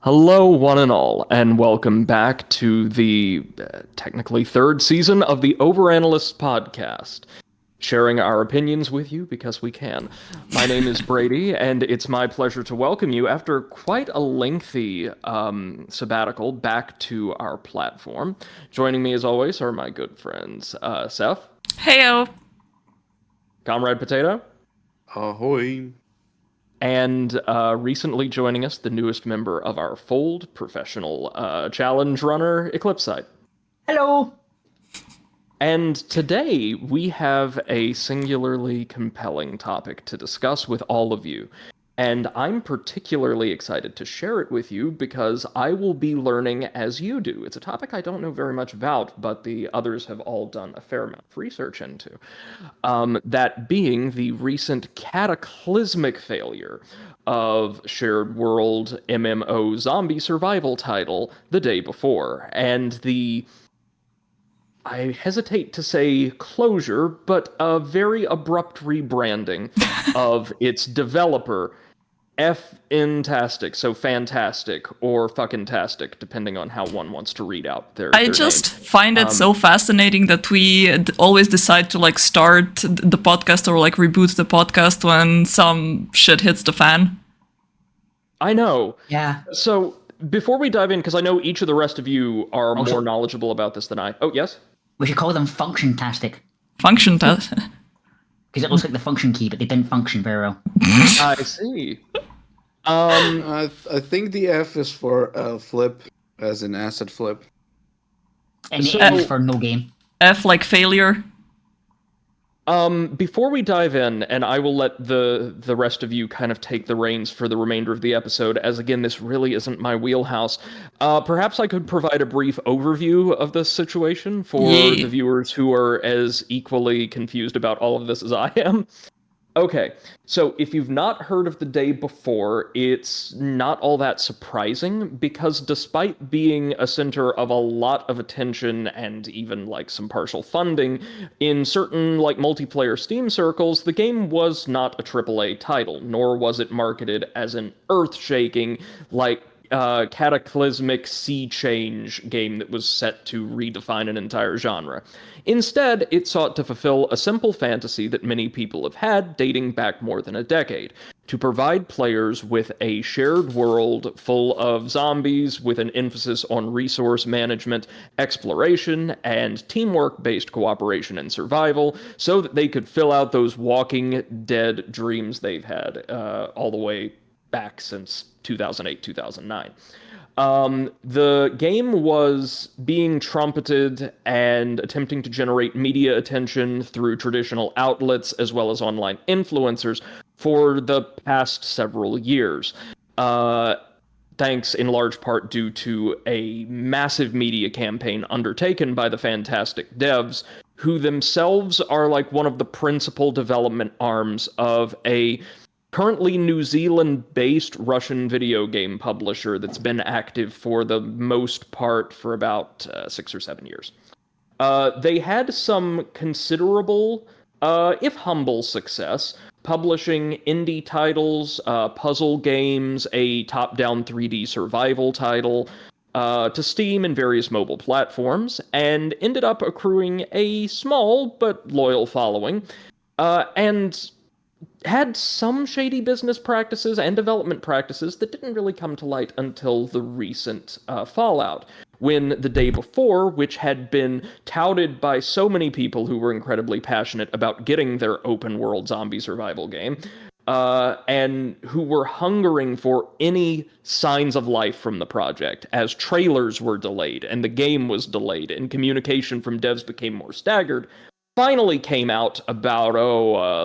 Hello, one and all, and welcome back to the technically third season of the Overanalysts podcast, sharing our opinions with you because we can. My name is Brady, and it's my pleasure to welcome you after quite a lengthy sabbatical back to our platform. Joining me, as always, are my good friends Seth, Heyo. Comrade Potato, Ahoy. and recently joining us, the newest member of our fold, professional challenge runner, Eclipsite. Hello. And today we have a singularly compelling topic to discuss with all of you. And I'm particularly excited to share it with you because I will be learning as you do. It's a topic I don't know very much about, but the others have all done a fair amount of research into. That being the recent cataclysmic failure of shared world MMO zombie survival title The Day Before, and the I hesitate to say closure, but a very abrupt rebranding of its developer, Fntastic, so fantastic or fucking-tastic, depending on how one wants to read out their I name. just find it so fascinating that we always decide to start the podcast or reboot the podcast when some shit hits the fan. I know. Yeah. So before we dive in, because I know each of the rest of you are Also- more knowledgeable about this than I. Oh, yes? We should call them Fntastic. Function test. Because it looks like the function key, but they didn't function very well. I see. I think the F is for flip, as in asset flip. And the So- N is for no game. F like failure. Before we dive in, and I will let the rest of you kind of take the reins for the remainder of the episode, as again, this really isn't my wheelhouse. Perhaps I could provide a brief overview of this situation for Yay. the viewers who are as equally confused about all of this as I am. Okay, so if you've not heard of The Day Before, it's not all that surprising because despite being a center of a lot of attention and even some partial funding in certain multiplayer Steam circles, the game was not a AAA title, nor was it marketed as an earth-shaking cataclysmic sea change game that was set to redefine an entire genre. Instead, it sought to fulfill a simple fantasy that many people have had dating back more than a decade, to provide players with a shared world full of zombies with an emphasis on resource management, exploration, and teamwork-based cooperation and survival, so that they could fill out those Walking Dead dreams they've had all the way back since 2008, 2009. The game was being trumpeted and attempting to generate media attention through traditional outlets as well as online influencers for the past several years. Thanks in large part due to a massive media campaign undertaken by the Fntastic devs, who themselves are one of the principal development arms of a currently New Zealand-based Russian video game publisher that's been active for the most part for about 6 or 7 years. They had some considerable, if humble, success publishing indie titles, puzzle games, a top-down 3D survival title, to Steam and various mobile platforms, and ended up accruing a small but loyal following, and had some shady business practices and development practices that didn't really come to light until the recent Fallout, when The Day Before, which had been touted by so many people who were incredibly passionate about getting their open-world zombie survival game, and who were hungering for any signs of life from the project, as trailers were delayed, and the game was delayed, and communication from devs became more staggered, finally came out about,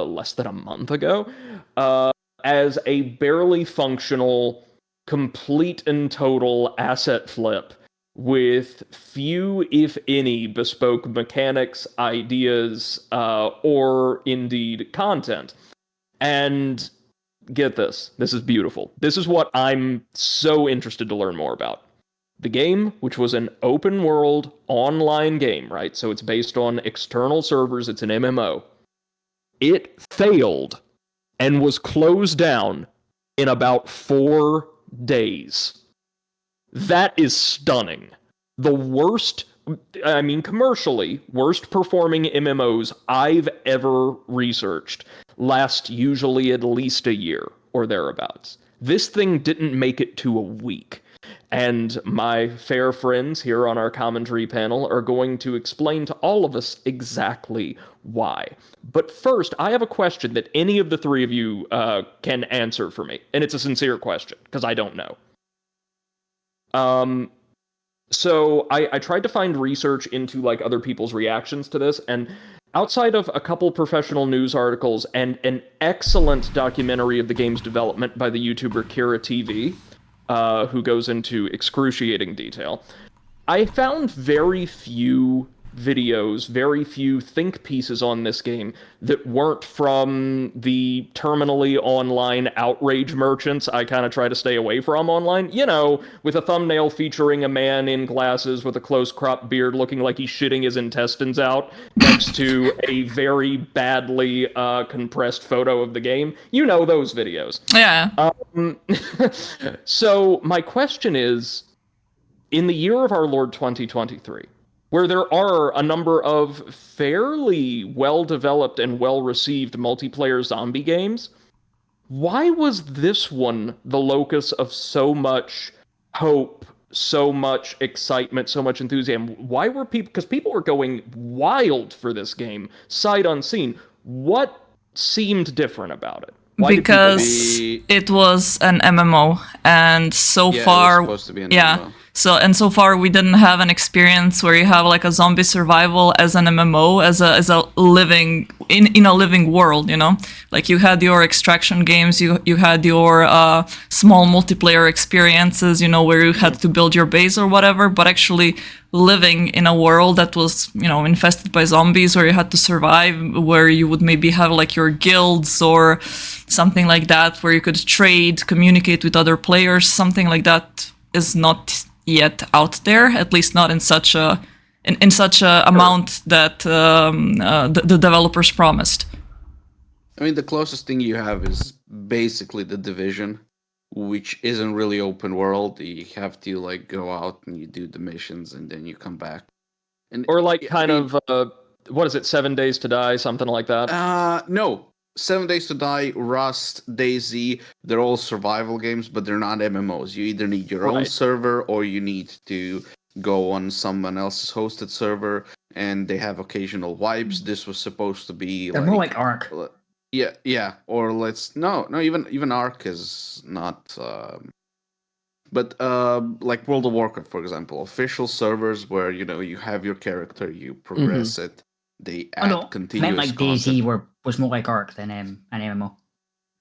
less than a month ago, as a barely functional, complete and total asset flip with few, if any, bespoke mechanics, ideas, or indeed content. And get this, this is beautiful. This is what I'm so interested to learn more about. The game, which was an open world online game, right? So it's based on external servers, it's an MMO. It failed and was closed down in about 4 days. That is stunning. The worst, I mean, commercially, worst performing MMOs I've ever researched last usually at least a year or thereabouts. This thing didn't make it to a week. And my fair friends here on our commentary panel are going to explain to all of us exactly why. But first, I have a question that any of the three of you can answer for me. And it's a sincere question, because I don't know. So I tried to find research into like other people's reactions to this, and outside of a couple professional news articles and an excellent documentary of the game's development by the YouTuber Kira TV, who goes into excruciating detail, I found very few videos, very few think pieces on this game that weren't from the terminally online outrage merchants I kind of try to stay away from online. You know, with a thumbnail featuring a man in glasses with a close cropped beard looking like he's shitting his intestines out next to a very badly compressed photo of the game. You know those videos. Yeah. So my question is, in the year of our Lord 2023, where there are a number of fairly well developed and well received multiplayer zombie games, why was this one the locus of so much hope, so much excitement, so much enthusiasm? Why were people, because people were going wild for this game, sight unseen. What seemed different about it? Why did people Because it was an MMO, and so Yeah, it was far, supposed to be an yeah. MMO. So far we didn't have an experience where you have like a zombie survival as an MMO, as a living in a living world, you know. Like you had your extraction games, you had your small multiplayer experiences, you know, where you had to build your base or whatever, but actually living in a world that was, you know, infested by zombies, where you had to survive, where you would maybe have like your guilds or something like that, where you could trade, communicate with other players, something like that is not yet out there, at least not in such a in such a amount that the developers promised. I mean, the closest thing you have is basically the Division, which isn't really open world. You have to like go out and you do the missions and then you come back. And or like I kind mean, of what is it, 7 Days to Die, something like that? no. 7 Days to Die, Rust, DayZ, they're all survival games, but they're not MMOs. You either need your own Right. server or you need to go on someone else's hosted server, and they have occasional wipes. This was supposed to be They're more like Ark. yeah, or even Ark is not but like World of Warcraft, for example, official servers where you have your character, you progress it, they Oh add no, continuous meant like content. DayZ was more like Ark than an MMO.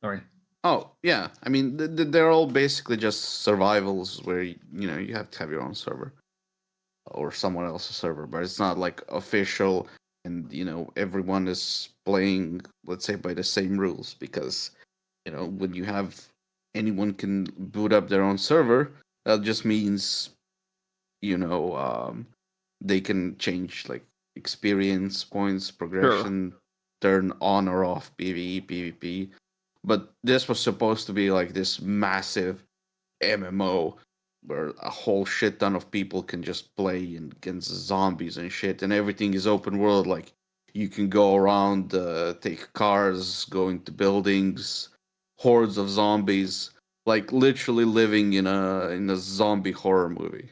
Sorry. Oh yeah, I mean they're all basically just survivals where you have to have your own server or someone else's server, but it's not like official and everyone is playing, let's say, by the same rules, because when you have anyone can boot up their own server, that just means they can change like experience points, progression, turn on or off PvE, PvP. But this was supposed to be like this massive MMO where a whole shit ton of people can just play against zombies and shit, and everything is open world. Like you can go around, take cars, go into buildings, hordes of zombies, like literally living in a zombie horror movie.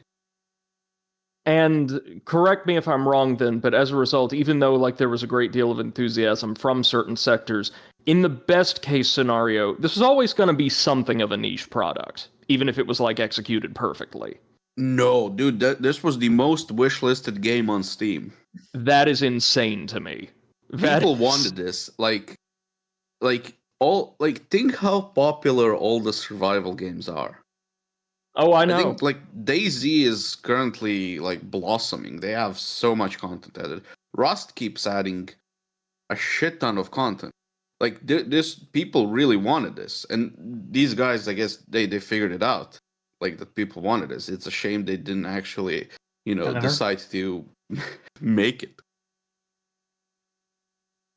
And correct me if I'm wrong then, but as a result, even though like there was a great deal of enthusiasm from certain sectors, in the best case scenario, this was always going to be something of a niche product, even if it was like executed perfectly. No, dude, this was the most wishlisted game on Steam. That is insane to me. People wanted this. Like think how popular all the survival games are. Oh, I I know. think like DayZ is currently like blossoming. They have so much content added. Rust keeps adding a shit ton of content. Like this, people really wanted this, and these guys, I guess, they figured it out. Like that people wanted this. It's a shame they didn't actually, decide to make it.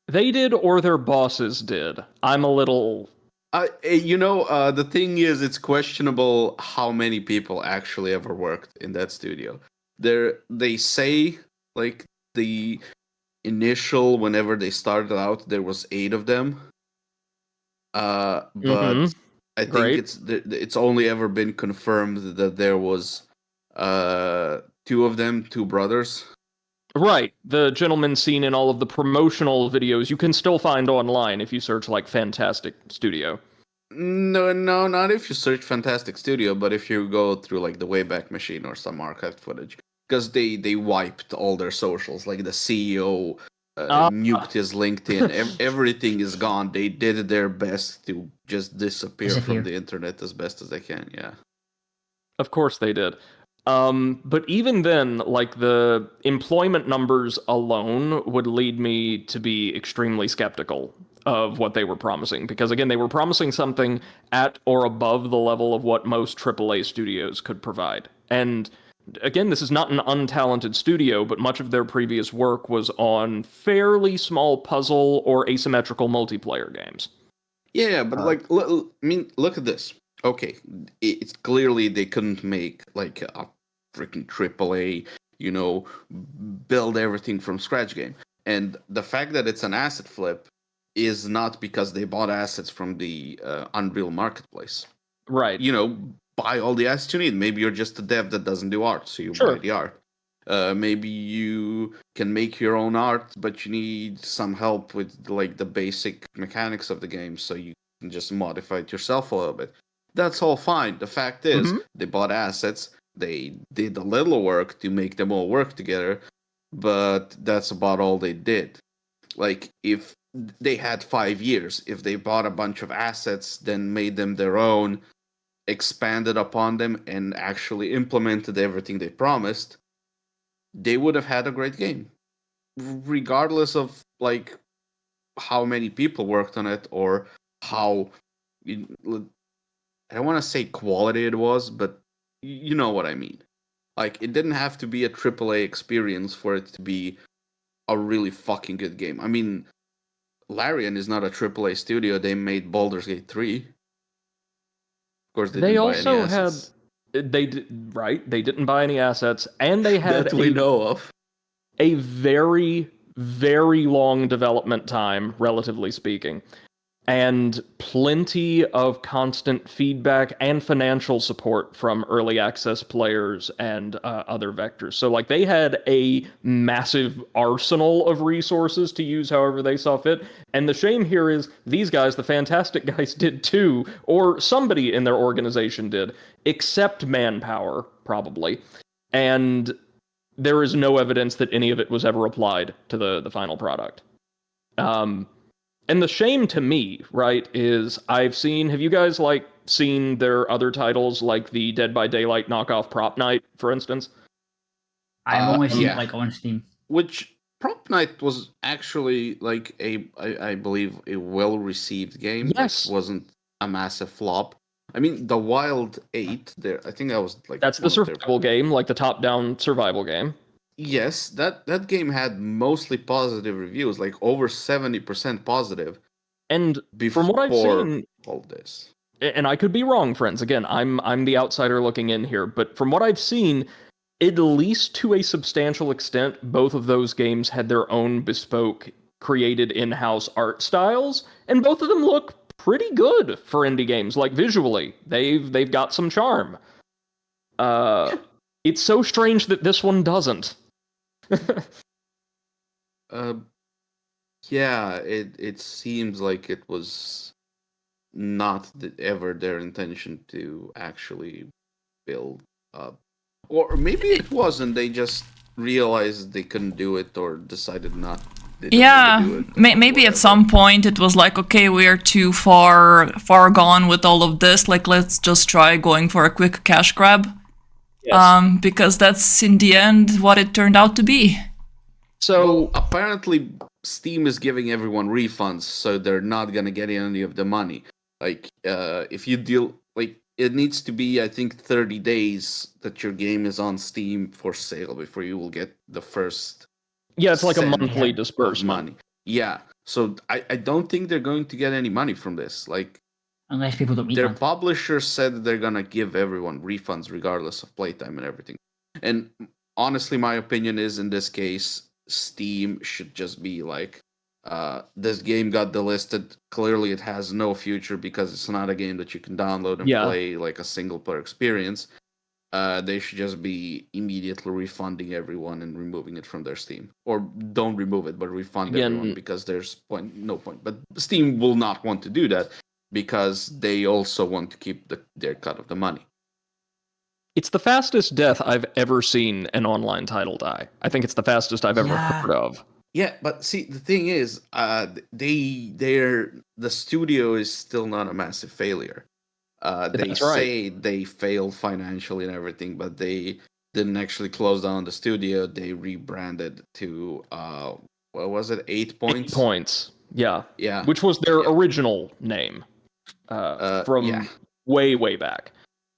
They did, or their bosses did. I'm a little The thing is, it's questionable how many people actually ever worked in that studio. They say like the initial, whenever they started out, there was 8 of them. But I think Great. it's only ever been confirmed that there was 2 of them, 2 brothers. Right. The gentleman seen in all of the promotional videos you can still find online if you search like Fntastic Studio. No, not if you search Fantastic Studio, but if you go through like the Wayback Machine or some archived footage, because they wiped all their socials. Like the CEO nuked his LinkedIn. Everything is gone. They did their best to just disappear from the internet as best as they can. Yeah. Of course they did. But even then, like the employment numbers alone would lead me to be extremely skeptical of what they were promising. Because again, they were promising something at or above the level of what most AAA studios could provide. And again, this is not an untalented studio, but much of their previous work was on fairly small puzzle or asymmetrical multiplayer games. Yeah, but look at this. Okay, it's clearly they couldn't make like a freaking AAA, build everything from scratch game. And the fact that it's an asset flip is not because they bought assets from the Unreal Marketplace. Right. Buy all the assets you need. Maybe you're just a dev that doesn't do art, so you buy the art. Maybe you can make your own art, but you need some help with like the basic mechanics of the game, so you can just modify it yourself a little bit. That's all fine. The fact is, they bought assets, they did a little work to make them all work together, but that's about all they did. Like, if they had 5 years, if they bought a bunch of assets, then made them their own, expanded upon them, and actually implemented everything they promised, they would have had a great game, regardless of like how many people worked on it or how I don't want to say quality it was, but you know what I mean. Like, it didn't have to be a AAA experience for it to be a really fucking good game. I mean, Larian is not a AAA studio. They made Baldur's Gate 3. Of course, they didn't buy any assets. They didn't buy any assets, and they had that we know of a very, very long development time, relatively speaking, and plenty of constant feedback and financial support from early access players and other vectors. So, like, they had a massive arsenal of resources to use however they saw fit. And the shame here is these guys, the Fntastic guys, did too, or somebody in their organization did, except manpower, probably. And there is no evidence that any of it was ever applied to the final product. And the shame to me, right, is have you guys like seen their other titles like the Dead by Daylight knockoff Prop Night, for instance? I've only seen it like on Steam. Which Prop Night was actually like I believe a well received game. Yes. Like, wasn't a massive flop. I mean, the Wild 8 there, I think that was like that's the survival game, like the top down survival game. Yes, that game had mostly positive reviews, like over 70% positive. And from what I've seen, all this, and I could be wrong, friends. Again, I'm the outsider looking in here, but from what I've seen, at least to a substantial extent, both of those games had their own bespoke, created in-house art styles, and both of them look pretty good for indie games. Like, visually, they've got some charm. It's so strange that this one doesn't. Yeah, it seems like it was not ever their intention to actually build up, or maybe it wasn't. They just realized they couldn't do it, or decided not. Yeah, maybe at some point it was like, okay, we are too far gone with all of this. Like, let's just try going for a quick cash grab. Yes. Because that's in the end what it turned out to be. So apparently Steam is giving everyone refunds, so they're not gonna get any of the money. Like, if you deal, like, it needs to be, I think, 30 days that your game is on Steam for sale before you will get the first. Yeah, it's like a monthly disbursement. Money. Yeah, so I don't think they're going to get any money from this. Like, Unless people don't their refund. publisher said that they're gonna give everyone refunds regardless of playtime and everything. And honestly, my opinion is in this case, Steam should just be like, this game got delisted. Clearly, it has no future because it's not a game that you can download and play like a single player experience. They should just be immediately refunding everyone and removing it from their Steam, or don't remove it, but refund everyone because there's no point. But Steam will not want to do that because they also want to keep their cut of the money. It's the fastest death I've ever seen an online title die. I think it's the fastest I've ever heard of. Yeah, but see, the thing is, the studio is still not a massive failure. They say they failed financially and everything, but they didn't actually close down the studio. They rebranded to what was it? 8 Points. 8 Points. Yeah. Yeah. Which was their original name from way back.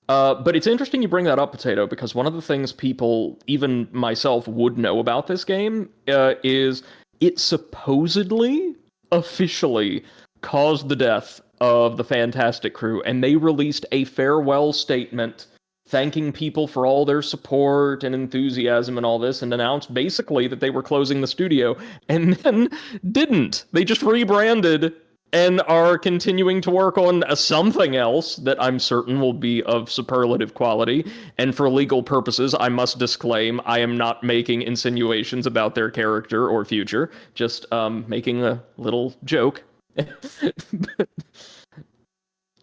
But it's interesting you bring that up, Potato, because one of the things people, even myself, would know about this game is it supposedly, officially, caused the death of the Fntastic crew, and they released a farewell statement thanking people for all their support and enthusiasm and all this, and announced basically that they were closing the studio, and then didn't. They just rebranded and are continuing to work on something else that I'm certain will be of superlative quality. And for legal purposes, I must disclaim I am not making insinuations about their character or future, just making a little joke.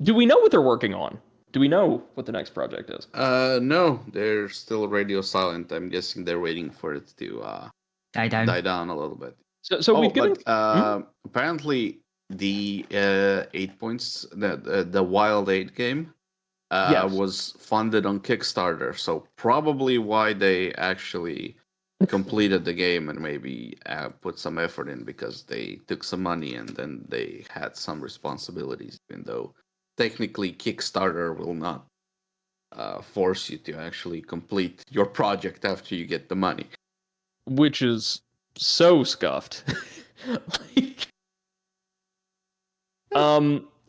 Do we know what they're working on? Do we know what the next project is? No, they're still radio silent. I'm guessing they're waiting for it to die down a little bit. So we've given... apparently the 8 Points, the Wild 8 game, was funded on Kickstarter. So probably why they actually completed the game and maybe put some effort in, because they took some money and then they had some responsibilities, even though technically Kickstarter will not force you to actually complete your project after you get the money. Which is so scuffed.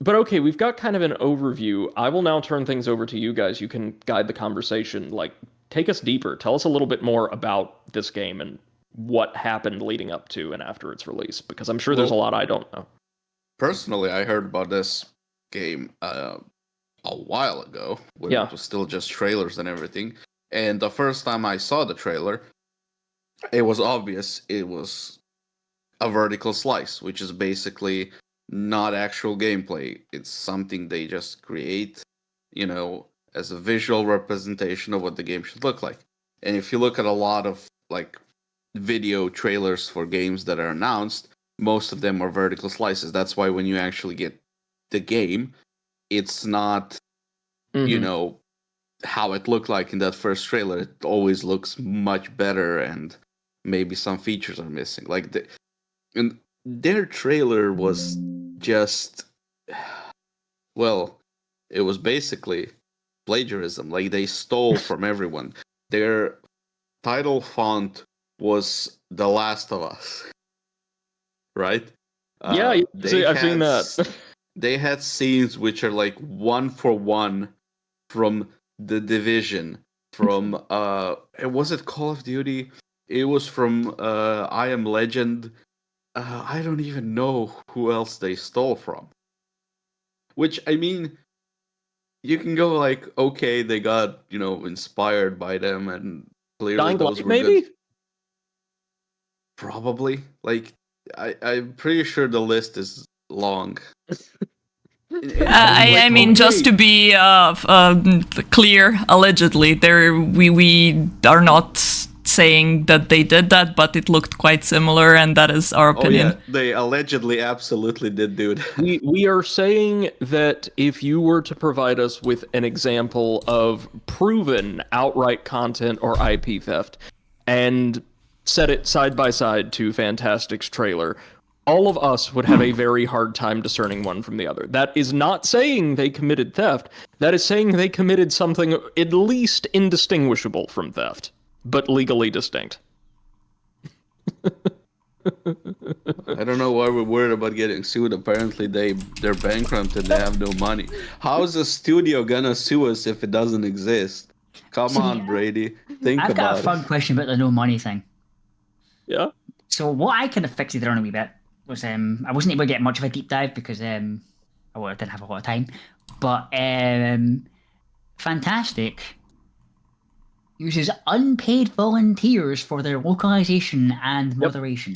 But okay, we've got kind of an overview. I will now turn things over to you guys. You can guide the conversation. Like, take us deeper. Tell us a little bit more about this game and what happened leading up to and after its release, because I'm sure there's a lot I don't know. Personally, I heard about this game a while ago when it was still just trailers and everything. And the first time I saw the trailer, it was obvious it was a vertical slice, which is basically not actual gameplay. It's something they just create, as a visual representation of what the game should look like. And if you look at a lot of like video trailers for games that are announced, most of them are vertical slices. That's why when you actually get the game, it's not, how it looked like in that first trailer. It always looks much better, and maybe some features are missing. Like and their trailer was just, it was basically plagiarism. Like, they stole from everyone. Their title font was The Last of Us, right? I've seen that. They had scenes which are like 1-for-1 from The Division, from was it Call of Duty? It was from I Am Legend. I don't even know who else they stole from. Which, I mean, you can go like, okay, they got, inspired by them, and clearly those were good. Probably. Like, I'm pretty sure the list is long. I mean, just to be clear, allegedly, we are not saying that they did that, but it looked quite similar, and that is our opinion. Oh, yeah. They allegedly absolutely did do that. We are saying that if you were to provide us with an example of proven outright content or IP theft and set it side by side to Fntastic's trailer, all of us would have a very hard time discerning one from the other. That is not saying they committed theft. That is saying they committed something at least indistinguishable from theft, but legally distinct. I don't know why we're worried about getting sued. Apparently, they're bankrupt and they have no money. How is a studio gonna sue us if it doesn't exist? Come See, on, Brady. Think I've got a about it. fun question about the no money thing. Yeah. So what I kind of fixated on a wee bit was I wasn't able to get much of a deep dive because I didn't have a lot of time. But Fntastic uses unpaid volunteers for their localization and moderation.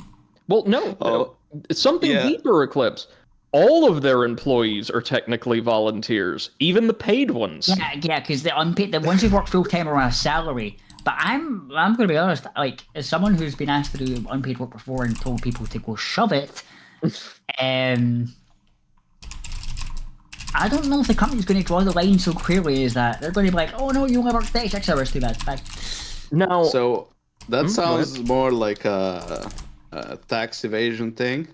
Well, no, Oh, it's something yeah. deeper, Eclipse. All of their employees are technically volunteers, even the paid ones. Yeah, because the unpaid, the ones who work full time are on a salary. But I'm going to be honest. Like, as someone who's been asked to do unpaid work before and told people to go shove it, I don't know if the company's going to draw the line so clearly as that they're going to be like, oh no, you only work 36 hours, too bad. Bye. Now, So that go sounds more like a tax evasion thing.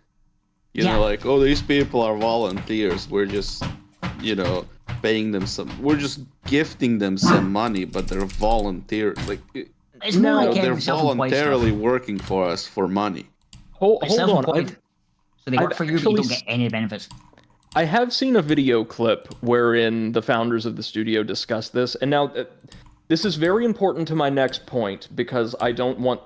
You Yeah. know, like, oh, these people are volunteers. We're just, paying them some. We're just gifting them some money, but they're volunteer. Like, It's more No, like they're self-employed stuff. voluntarily working for us for money. hold It's on. self-employed. So they work I've for you, but you actually don't get any benefits. I have seen a video clip wherein the founders of the studio discuss this, and now this is very important to my next point because I don't want.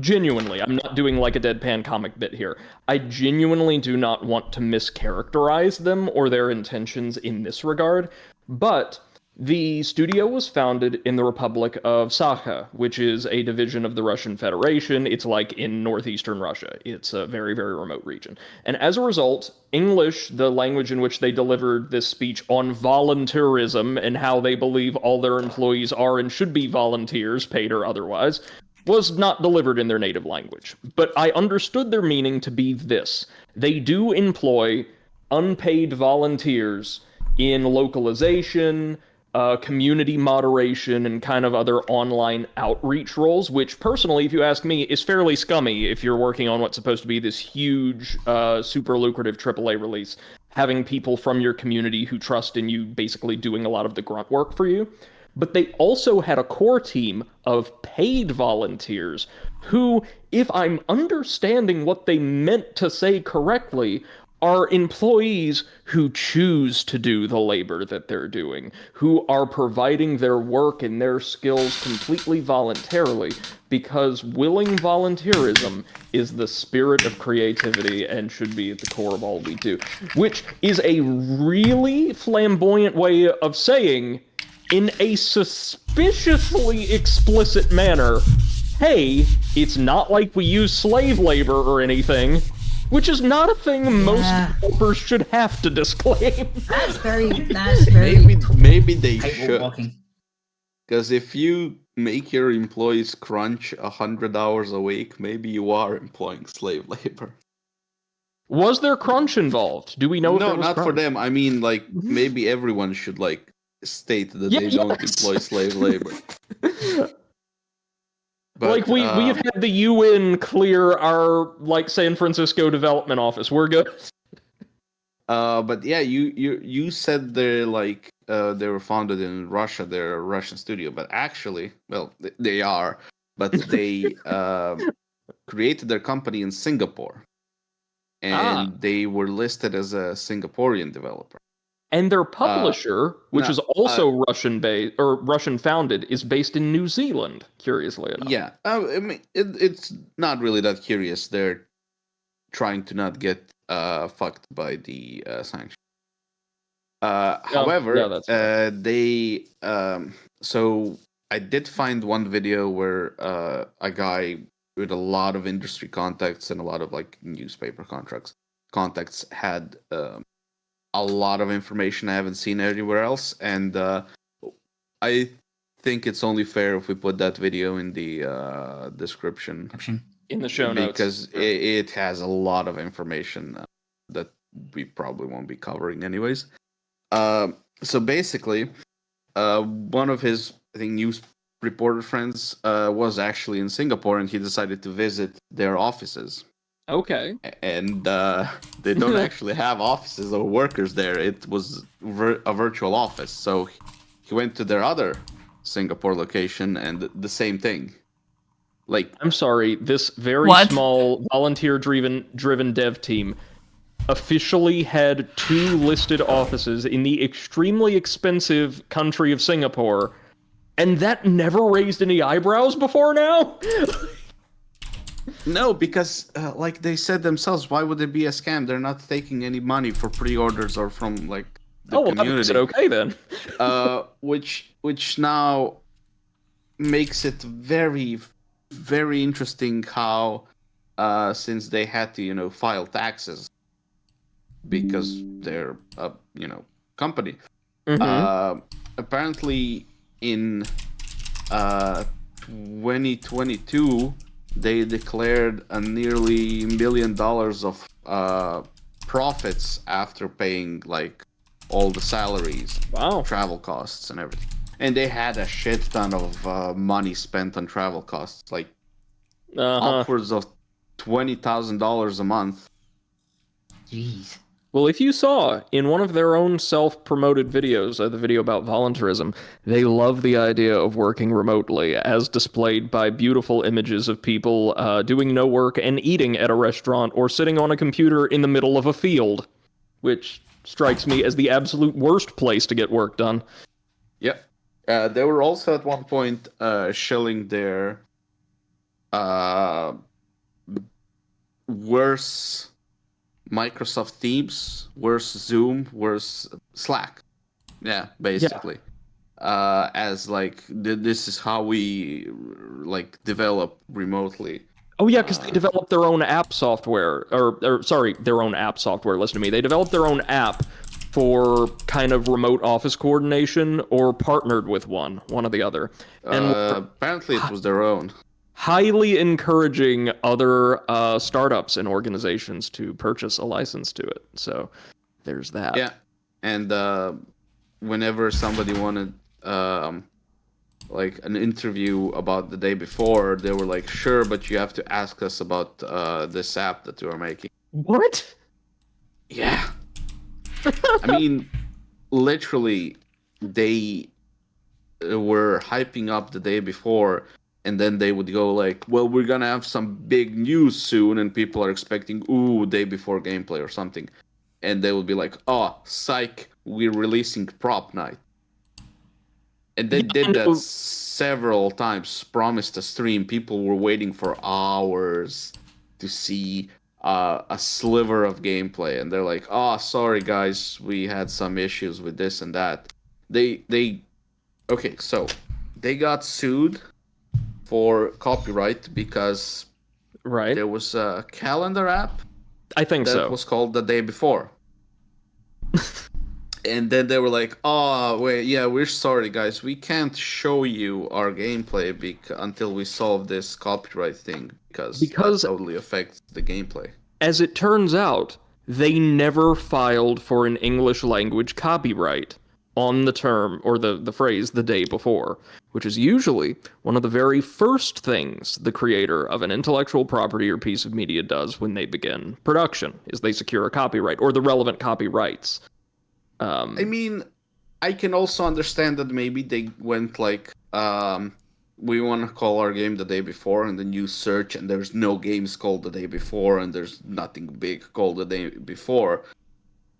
Genuinely, I'm not doing like a deadpan comic bit here. I genuinely do not want to mischaracterize them or their intentions in this regard, but the studio was founded in the Republic of Sakha, which is a division of the Russian Federation. It's like in northeastern Russia. It's a very, very remote region. And as a result, English, the language in which they delivered this speech on volunteerism and how they believe all their employees are and should be volunteers, paid or otherwise, was not delivered in their native language. But I understood their meaning to be this. They do employ unpaid volunteers in localization, community moderation, and kind of other online outreach roles, which personally, if you ask me, is fairly scummy if you're working on what's supposed to be this huge, super lucrative AAA release. Having people from your community who trust in you basically doing a lot of the grunt work for you. But they also had a core team of paid volunteers who, if I'm understanding what they meant to say correctly, are employees who choose to do the labor that they're doing, who are providing their work and their skills completely voluntarily, because willing volunteerism is the spirit of creativity and should be at the core of all we do. Which is a really flamboyant way of saying, in a suspiciously explicit manner, hey, it's not like we use slave labor or anything. Which is not a thing most developers should have to disclaim. That's very Maybe they tightrope should. walking. Because if you make your employees crunch 100 hours a week, maybe you are employing slave labor. Was there crunch involved? Do we know if No, there was not crunch? for them. I mean, like, maybe everyone should, like, state that they don't employ slave labor. But, like, we've had the UN clear our, like, San Francisco development office. We're good. But yeah, you said they're like they were founded in Russia. They're a Russian studio, but actually, well, they are, but they created their company in Singapore, and they were listed as a Singaporean developer. And their publisher, which is also Russian based or Russian founded, is based in New Zealand. Curiously enough. Yeah, I mean, it's not really that curious. They're trying to not get fucked by the sanctions. However, they so I did find one video where a guy with a lot of industry contacts and a lot of like newspaper contacts had a lot of information I haven't seen anywhere else, and I think it's only fair if we put that video in the description. In the show notes. Because it has a lot of information that we probably won't be covering anyways. So basically, one of his, I think, news reporter friends was actually in Singapore, and he decided to visit their offices. Okay. And they don't actually have offices or workers there. It was a virtual office. So he went to their other Singapore location, and the same thing. Like, I'm sorry, this very What? small volunteer-driven dev team officially had 2 listed offices in the extremely expensive country of Singapore, and that never raised any eyebrows before now? no, because like they said themselves, why would it be a scam? They're not taking any money for pre-orders or from like the Oh, well, that makes it community. okay then. Which now makes it very, very interesting how since they had to, file taxes because they're a, company. Apparently in 2022 they declared a nearly $1 million of profits after paying like all the salaries, Wow. travel costs, and everything. And they had a shit ton of money spent on travel costs, like upwards of $20,000 a month. Jeez. Well, if you saw in one of their own self-promoted videos, the video about volunteerism, they love the idea of working remotely, as displayed by beautiful images of people doing no work and eating at a restaurant or sitting on a computer in the middle of a field, which strikes me as the absolute worst place to get work done. Yep. They were also at one point shilling their worse Microsoft Teams, worse Zoom, worse Slack. Yeah, basically. As like this is how we like develop remotely. Oh yeah, because they developed their own app software, or sorry, their own app software. Listen to me. They developed their own app for kind of remote office coordination, or partnered with one or the other. And Apparently, it was their own. Highly encouraging other startups and organizations to purchase a license to it. So there's that. Yeah, and whenever somebody wanted like an interview about the day before, they were like, "Sure, but you have to ask us about this app that you are making." What? Yeah. I mean, literally, they were hyping up the day before, and then they would go like, "Well, we're gonna have some big news soon," and people are expecting, day before gameplay or something, and they would be like, "Oh, psych, we're releasing prop night," and they did that several times. Promised a stream. People were waiting for hours to see a sliver of gameplay, and they're like, "Oh, sorry guys, we had some issues with this and that." Okay, so they got sued for copyright because there was a calendar app. I think that was called The Day Before. And then they were like, "Oh, wait, yeah, we're sorry, guys. We can't show you our gameplay until we solve this copyright thing because that totally affects the gameplay." As it turns out, they never filed for an English language copyright on the term or the phrase "the day before," which is usually one of the very first things the creator of an intellectual property or piece of media does when they begin production, is they secure a copyright or the relevant copyrights. I mean, I can also understand that maybe they went like, we want to call our game The Day Before, and then you search and there's no games called The Day Before, and there's nothing big called The Day Before,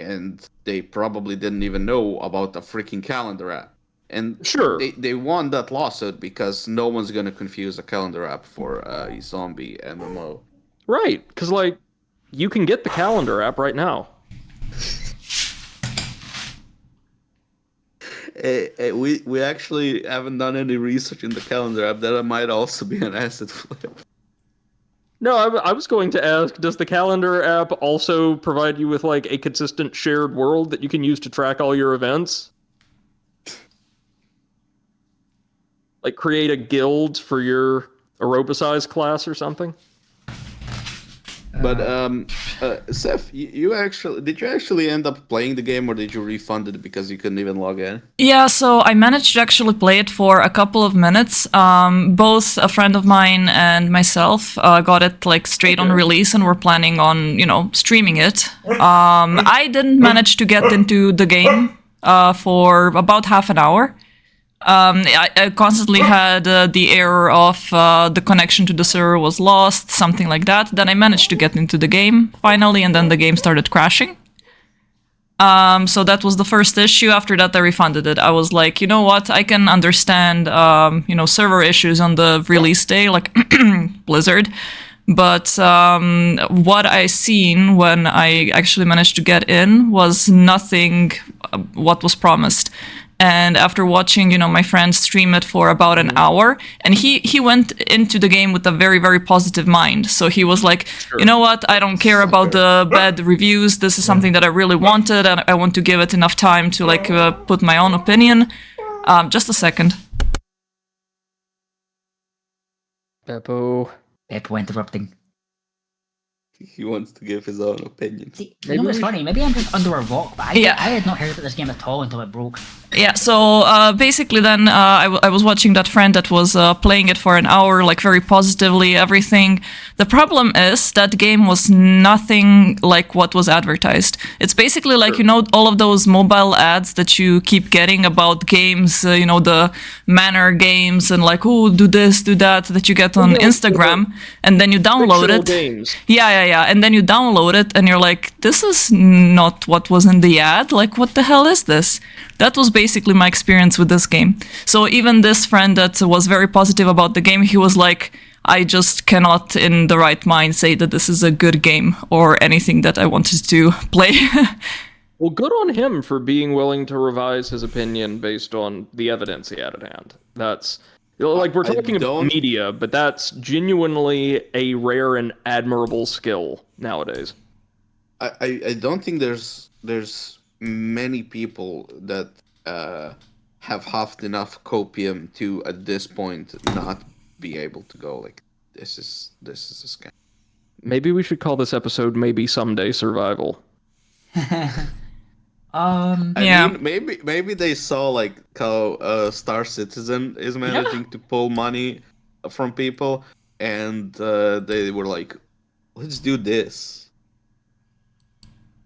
and they probably didn't even know about a freaking calendar app. And sure, they won that lawsuit because no one's going to confuse a calendar app for a zombie MMO. Right, because like, you can get the calendar app right now. We actually haven't done any research in the calendar app. That might also be an asset flip. No, I was going to ask, does the calendar app also provide you with like a consistent shared world that you can use to track all your events? Like create a guild for your aerobicize class or something? But Seth, did you actually end up playing the game, or did you refund it because you couldn't even log in? Yeah, so I managed to actually play it for a couple of minutes. Both a friend of mine and myself got it like straight on release, and we're planning on streaming it. I didn't manage to get into the game for about half an hour. I constantly had the error of the connection to the server was lost, something like that. Then I managed to get into the game finally, and then the game started crashing. So that was the first issue. After that, I refunded it. I was like, you know what? I can understand, server issues on the release day, like Blizzard. But what I seen when I actually managed to get in was nothing what was promised. And after watching, my friend stream it for about an hour, and he went into the game with a very, very positive mind. So he was like, you know what? I don't care about the bad reviews. This is something that I really wanted, and I want to give it enough time to put my own opinion. Just a second. Beppo interrupting. He wants to give his own opinion. See, you know what's funny? Maybe I'm just under a rock, but I had not heard about this game at all until it broke. Yeah, so basically then I was watching that friend that was playing it for an hour, like very positively, everything. The problem is that game was nothing like what was advertised. It's basically like, all of those mobile ads that you keep getting about games, the manor games and like, oh, do this, do that you get on Instagram, and then you download it. Games. Yeah. And then you download it and you're like, this is not what was in the ad. Like, what the hell is this? That was basically my experience with this game. So even this friend that was very positive about the game, he was like, I just cannot in the right mind say that this is a good game or anything that I wanted to play. Well, good on him for being willing to revise his opinion based on the evidence he had at hand. That's... Like, we're talking about media, but that's genuinely a rare and admirable skill nowadays. I don't think there's many people that have huffed enough copium to, at this point, not be able to go, like, this is a scam. Maybe we should call this episode Maybe Someday Survival. I mean, maybe they saw like how Star Citizen is managing to pull money from people, and they were like, "Let's do this."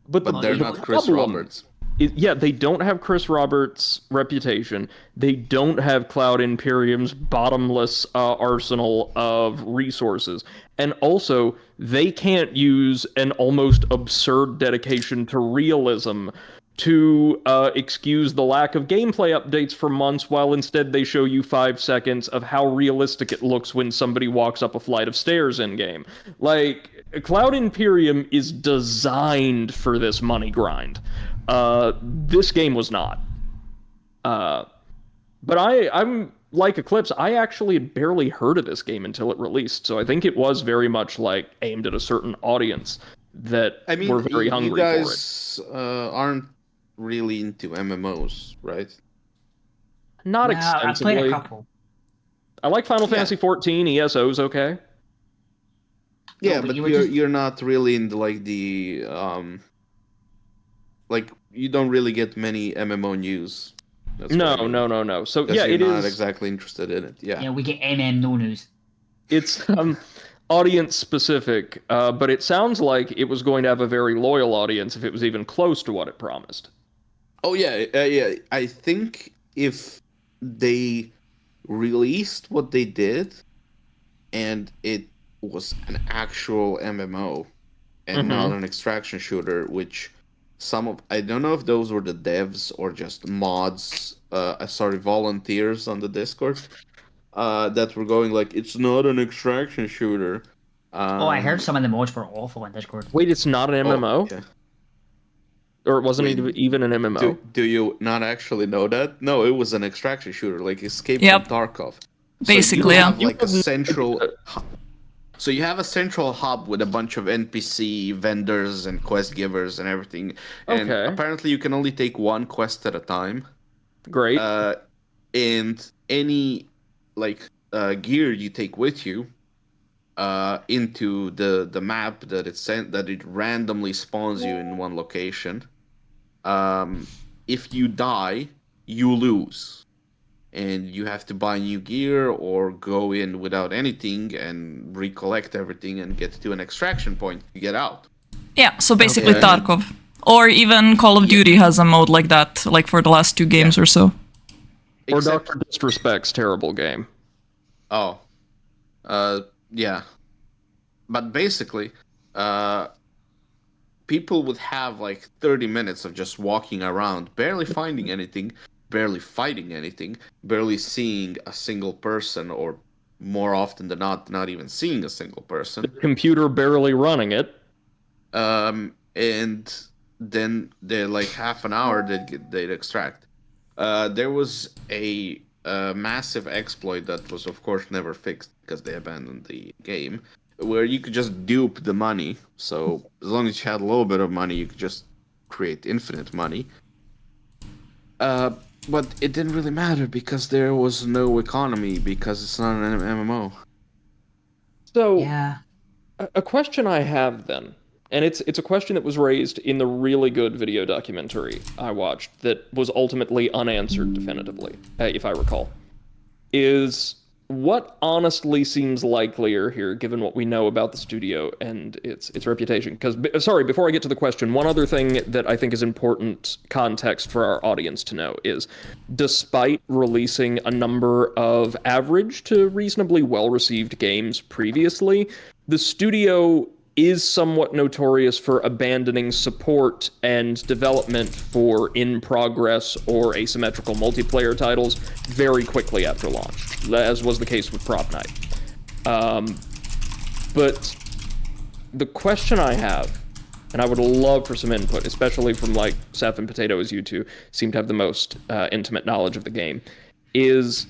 But they're not Chris Roberts. They don't have Chris Roberts' reputation. They don't have Cloud Imperium's bottomless arsenal of resources. And also, they can't use an almost absurd dedication to realism to excuse the lack of gameplay updates for months, while instead they show you 5 seconds of how realistic it looks when somebody walks up a flight of stairs in-game. Like, Cloud Imperium is designed for this money grind. This game was not. But I'm like Eclipse, I actually had barely heard of this game until it released, so I think it was very much like aimed at a certain audience that were very hungry for it. You guys aren't really into MMOs, right? Not extensively. I played a couple. I like Final Fantasy XIV. ESO's okay. Yeah, but you're not really into like the like you don't really get many MMO news. That's no. So yeah, you're not exactly interested in it. Yeah. Yeah, we get no news. It's audience specific, but it sounds like it was going to have a very loyal audience if it was even close to what it promised. Oh yeah. I think if they released what they did, and it was an actual MMO and not an extraction shooter, which I don't know if those were the devs or just mods, volunteers on the Discord, that were going like, it's not an extraction shooter. I heard some of the mods were awful on Discord. Wait, it's not an MMO? Yeah. Or it wasn't even an MMO? Do you not actually know that? No, it was an extraction shooter, like Escape from Tarkov. Basically, so you have, like a central... So you have a central hub with a bunch of NPC vendors and quest givers and everything. And apparently you can only take one quest at a time. Great. And any gear you take with you into the map that it randomly spawns you in one location. If you die, you lose. And you have to buy new gear or go in without anything and recollect everything and get to an extraction point to get out. Yeah, so basically Tarkov. Or even Call of Duty has a mode like that, like for the last 2 games or so. Or except Dr. Disrespect's terrible game. oh, yeah. But basically, people would have like 30 minutes of just walking around, barely finding anything, barely fighting anything, barely seeing a single person, or more often than not even seeing a single person. Computer barely running it. And then they're like half an hour they'd extract. There was a massive exploit that was, of course, never fixed because they abandoned the game, where you could just dupe the money. So as long as you had a little bit of money, you could just create infinite money. But it didn't really matter because there was no economy because it's not an MMO. So, Yeah. a question I have then, and it's a question that was raised in the really good video documentary I watched that was ultimately unanswered definitively, if I recall, is what honestly seems likelier here, given what we know about the studio and its reputation. Because, sorry, before I get to the question, one other thing that I think is important context for our audience to know is, despite releasing a number of average to reasonably well-received games previously, the studio is somewhat notorious for abandoning support and development for in-progress or asymmetrical multiplayer titles very quickly after launch, as was the case with Prop Night. But the question I have, and I would love for some input, especially from like Seth and Potato, as you two seem to have the most intimate knowledge of the game, is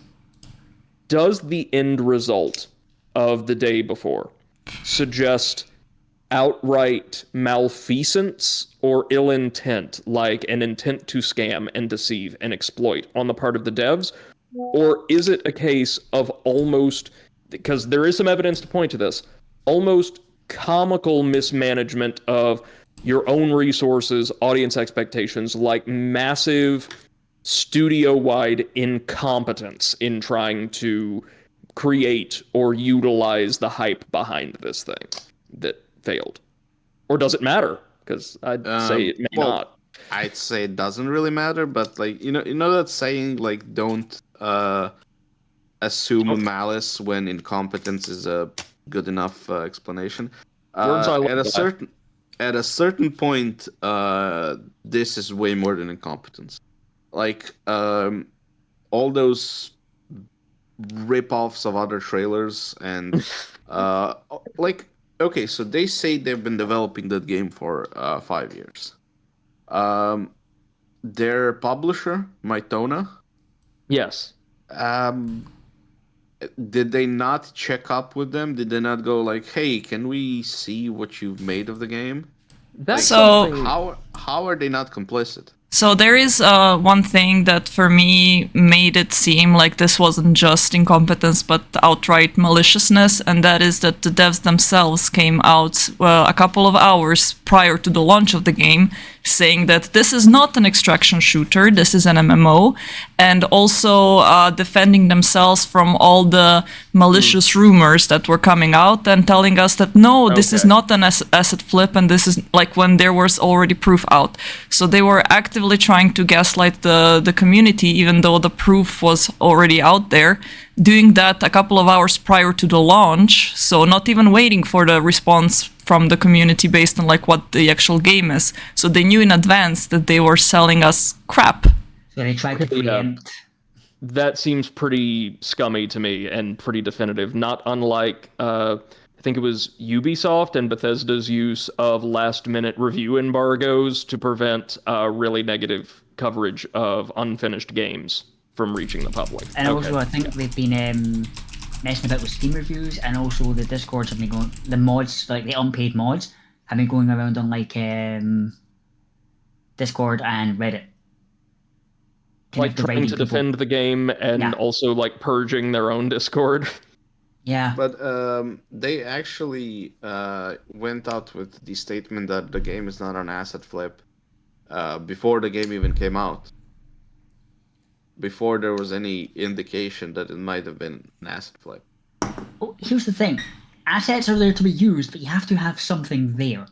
does the end result of the day before suggest outright malfeasance or ill intent, like an intent to scam and deceive and exploit on the part of the devs? Or is it a case of almost, because there is some evidence to point to this, almost comical mismanagement of your own resources, audience expectations, like massive studio-wide incompetence in trying to create or utilize the hype behind this thing that failed? Or does it matter? Because I'd say it may Well, not. I'd say it doesn't really matter, but like you know that saying, like, don't assume malice when incompetence is a good enough explanation. Words I At live a by. certain point, this is way more than incompetence. Like, all those rip-offs of other trailers and like, okay, so they say they've been developing that game for 5 years. Um, their publisher, Mytona, Yes. um, did they not check up with them? Did they not go like, "Hey, can we see what you've made of the game?" That's Like, So something. how are they not complicit? So there is one thing that for me made it seem like this wasn't just incompetence but outright maliciousness, and that is that the devs themselves came out a couple of hours prior to the launch of the game saying that this is not an extraction shooter, this is an MMO, and also defending themselves from all the malicious rumors that were coming out and telling us that no, this is Okay. not an asset flip, and this is like when there was already proof out. So they were actively trying to gaslight the community, even though the proof was already out there, doing that a couple of hours prior to the launch, so not even waiting for the response from the community based on like what the actual game is. So they knew in advance that they were selling us crap. So they tried to Yeah. preempt. That seems pretty scummy to me and pretty definitive. Not unlike, I think it was Ubisoft and Bethesda's use of last-minute review embargoes to prevent really negative coverage of unfinished games from reaching the public. And Okay. also, I think they've been messing about with Steam reviews, and also the Discords have been going. The mods, like the unpaid mods, have been going around on like Discord and Reddit. Like trying to defend the game and Yeah. also like purging their own Discord. Yeah. But they actually went out with the statement that the game is not an asset flip before the game even came out. Before there was any indication that it might have been an asset flip. Oh, here's the thing: assets are there to be used, but you have to have something there.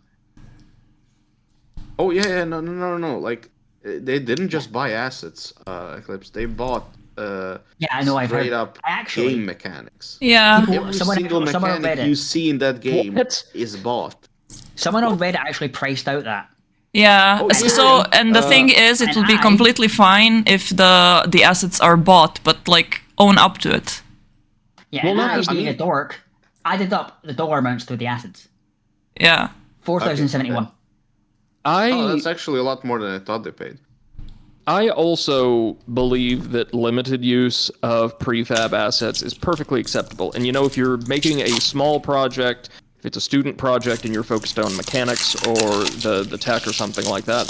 Oh yeah, no. Like, they didn't just buy assets, Eclipse. They bought Yeah, I know. I've straight heard. up Actually, game mechanics. Yeah. people, Every single someone on mechanic you Reddit, see in that game What? is bought. someone on Reddit actually priced out that. Yeah. Oh, So, yeah. and the thing is, it And would be I- completely fine if the assets are bought, but like own up to it. Yeah, Well, and not I, just- being I a mean- dork, added up the dollar amounts to the assets. Yeah. 4,071. Oh, that's actually a lot more than I thought they paid. I also believe that limited use of prefab assets is perfectly acceptable. And if you're making a small project, if it's a student project and you're focused on mechanics or the tech or something like that,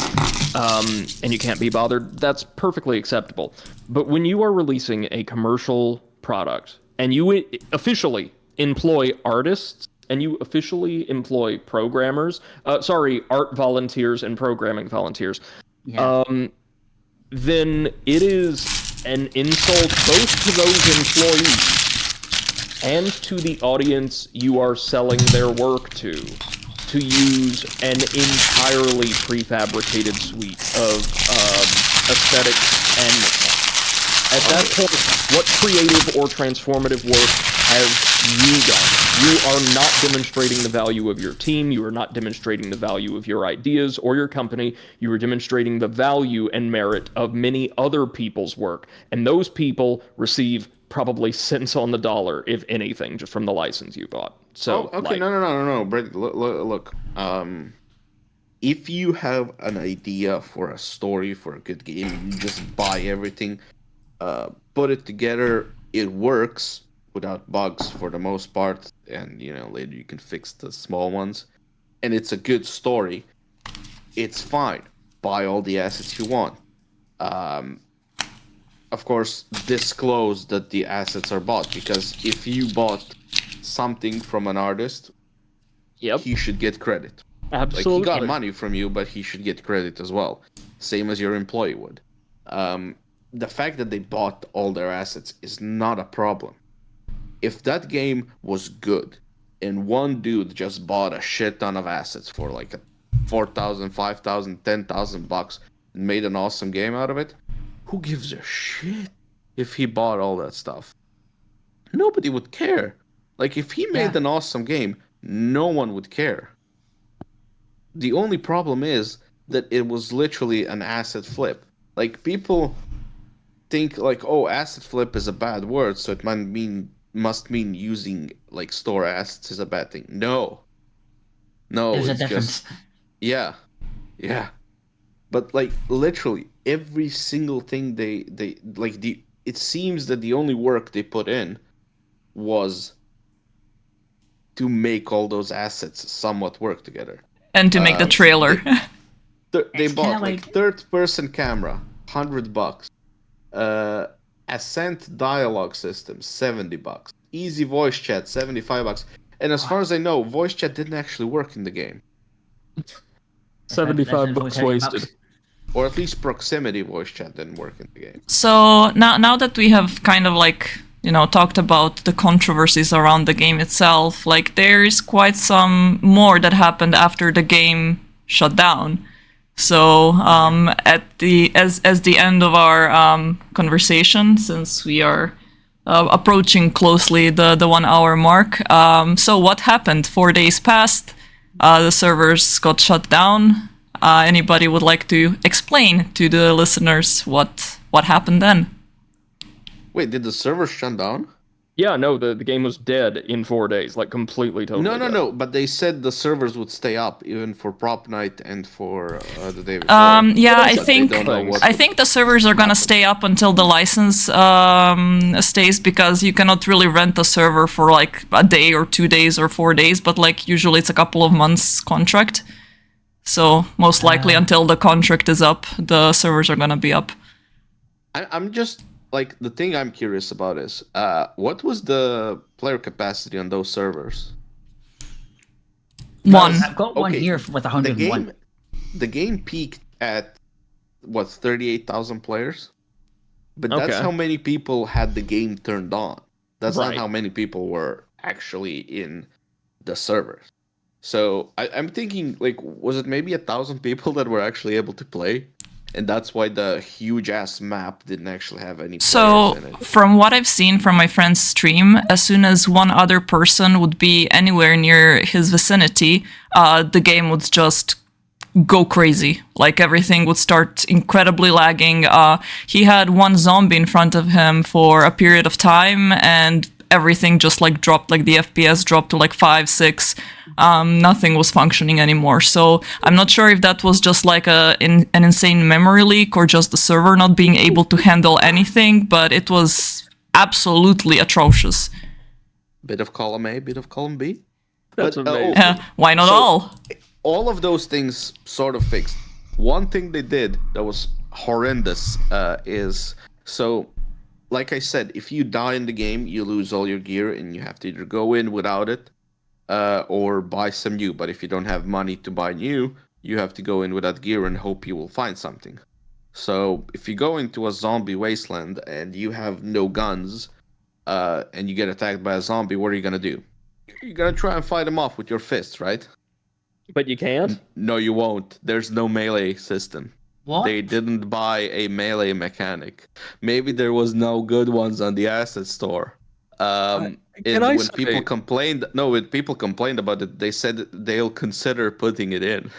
and you can't be bothered, that's perfectly acceptable. But when you are releasing a commercial product and you officially employ artists and you officially employ programmers, art volunteers and programming volunteers, Yeah. then it is an insult both to those employees and to the audience you are selling their work to use an entirely prefabricated suite of aesthetics and mechanics. At that point, what creative or transformative work have you done? You are not demonstrating the value of your team. You are not demonstrating the value of your ideas or your company. You are demonstrating the value and merit of many other people's work. And those people receive probably cents on the dollar, if anything, just from the license you bought. So, okay, no, Brady, look. If you have an idea for a story for a good game, you just buy everything, put it together. It works without bugs for the most part, and later you can fix the small ones. And it's a good story. It's fine. Buy all the assets you want. Of course, disclose that the assets are bought, because if you bought something from an artist, yep, he should get credit. absolutely. Like, he got money from you, but he should get credit as well, same as your employee would. The fact that they bought all their assets is not a problem. If that game was good and one dude just bought a shit ton of assets for like 4,000, 5,000, 10,000 bucks and made an awesome game out of it, who gives a shit if he bought all that stuff? Nobody would care. Like, if he made an awesome game, no one would care. The only problem is that it was literally an asset flip. Like, people think like, oh, asset flip is a bad word, so it must mean using like store assets is a bad thing. No, There's a it's difference. just yeah. But like, literally every single thing they like, it seems that the only work they put in was to make all those assets somewhat work together. And to make the trailer. They It's bought kinda like like- third-person camera, $100. Ascent dialogue system, $70. Easy voice chat, $75. And as far as I know, voice chat didn't actually work in the game, 75 bucks wasted. or at least proximity voice chat didn't work in the game. So now that we have kind of like, talked about the controversies around the game itself, like there's quite some more that happened after the game shut down. So at the end of our conversation, since we are approaching closely the 1 hour mark, so what happened? 4 days passed, the servers got shut down. Anybody would like to explain to the listeners what happened then? Wait, did the server shut down? Yeah, no, the game was dead in 4 days, like completely, totally dead. No. But they said the servers would stay up even for prop night and for the day before. Yeah, I But think they don't know what I would think the servers are gonna stay up until the license stays, because you cannot really rent a server for like a day or 2 days or 4 days, but like usually it's a couple of months contract. So most likely until the contract is up, the servers are gonna be up. I'm just like, the thing I'm curious about is what was the player capacity on those servers? One. I've got one Okay, here with The 101. game peaked at what, 38,000 players? But that's Okay. how many people had the game turned on. That's not Right. how many people were actually in the servers. So I'm thinking, like, was it maybe 1,000 people that were actually able to play? and that's why the huge ass map didn't actually have any So, players in it. from what I've seen from my friend's stream, as soon as one other person would be anywhere near his vicinity, the game would just go crazy. Like everything would start incredibly lagging. He had one zombie in front of him for a period of time, and everything just like dropped. Like the FPS dropped to like 5, 6. Nothing was functioning anymore. So I'm not sure if that was just like an insane memory leak or just the server not being able to handle anything, but it was absolutely atrocious. Bit of column A, bit of column B. That's But, amazing. Why not So- all? all of those things sort of fixed. One thing they did that was horrendous is so, like I said, if you die in the game, you lose all your gear and you have to either go in without it or buy some new. But if you don't have money to buy new, you have to go in without gear and hope you will find something. So if you go into a zombie wasteland and you have no guns and you get attacked by a zombie, what are you gonna do? You're gonna try and fight them off with your fists, right? But you can't? No, you won't. There's no melee system. What? They didn't buy a melee mechanic. Maybe there was no good ones on the asset store. Can And I when people say- complained, when people complained about it, they said they'll consider putting it in.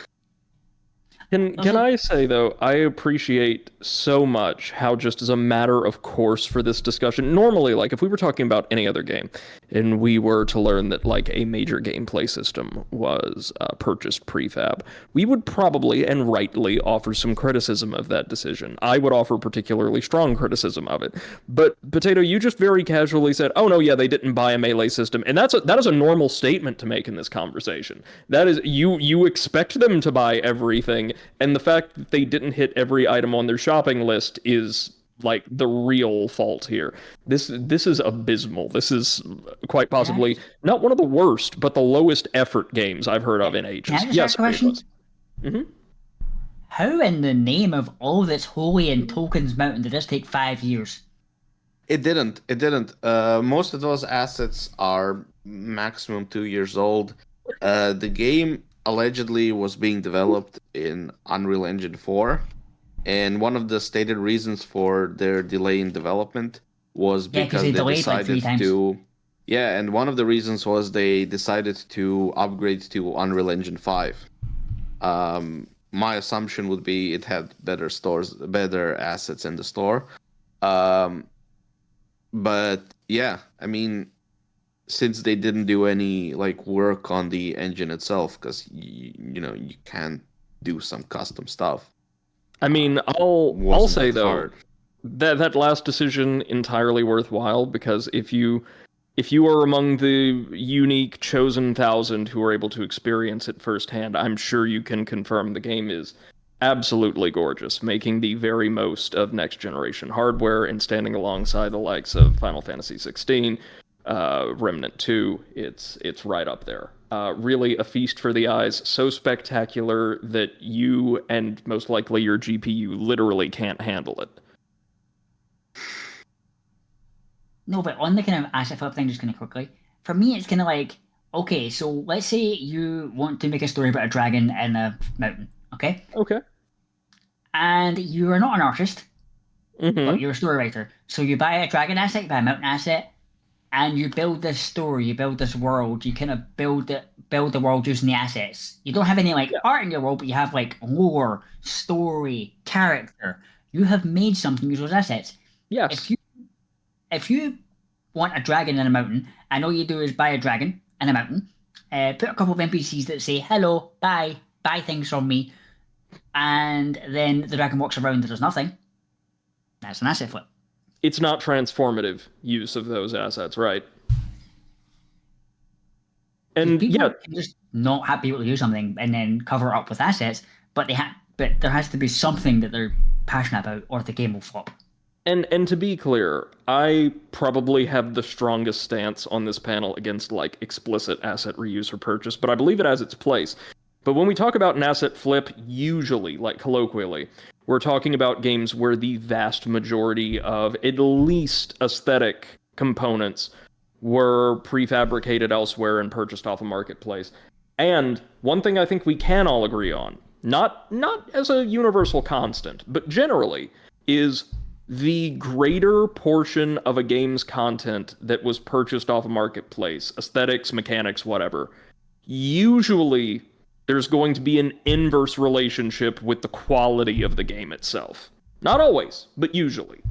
Can I say, though, I appreciate so much how just as a matter of course for this discussion, normally, like, if we were talking about any other game, and we were to learn that, like, a major gameplay system was purchased prefab, we would probably, and rightly, offer some criticism of that decision. I would offer particularly strong criticism of it. But, Potato, you just very casually said, oh, no, yeah, they didn't buy a melee system, and that is a normal statement to make in this conversation. That is, you expect them to buy everything, and the fact that they didn't hit every item on their shopping list is like the real fault here. This is abysmal. This is quite possibly not one of the worst, but the lowest effort games I've heard of in ages. Can I just Yes, ask a question? Mm-hmm. How in the name of all that's holy in Tolkien's Mountain did this take 5 years? It didn't. Most of those assets are maximum 2 years old. The game allegedly was being developed in Unreal Engine 4, and one of the stated reasons for their delay in development was Yeah, 'cause because they they delayed, like, 3 decided times. to. Yeah, and one of the reasons was they decided to upgrade to Unreal Engine 5. My assumption would be it had better assets in the store. But yeah, I mean, since they didn't do any like work on the engine itself, because you can't do some custom stuff. I mean, I'll Wasn't say that though hard. that last decision entirely worthwhile, because if you are among the unique chosen 1,000 who are able to experience it firsthand, I'm sure you can confirm the game is absolutely gorgeous, making the very most of next generation hardware and standing alongside the likes of Final Fantasy 16, Remnant 2. It's right up there. Really a feast for the eyes, so spectacular that you and most likely your GPU literally can't handle it. No, but on the kind of asset flip thing, just kind of quickly, for me, it's kind of like, okay, so let's say you want to make a story about a dragon in a mountain, okay? Okay. And you are not an artist, Mm-hmm. but you're a story writer. So you buy a dragon asset, you buy a mountain asset, and you build this story, you build this world, you kind of build the world using the assets. You don't have any like art in your world, but you have like lore, story, character. You have made something use those assets. Yes. If you want a dragon in a mountain, and all you do is buy a dragon in a mountain, put a couple of NPCs that say hello, buy things from me, and then the dragon walks around and does nothing, that's an asset flip. It's not transformative use of those assets, right? And People yeah, can just not have people to do something and then cover it up with assets, but but there has to be something that they're passionate about, or the game will flop. and to be clear, I probably have the strongest stance on this panel against like explicit asset reuse or purchase, but I believe it has its place. But when we talk about an asset flip, usually, like colloquially, we're talking about games where the vast majority of at least aesthetic components were prefabricated elsewhere and purchased off a marketplace. And one thing I think we can all agree on, not as a universal constant, but generally, is the greater portion of a game's content that was purchased off a marketplace, aesthetics, mechanics, whatever, usually there's going to be an inverse relationship with the quality of the game itself. Not always, but usually.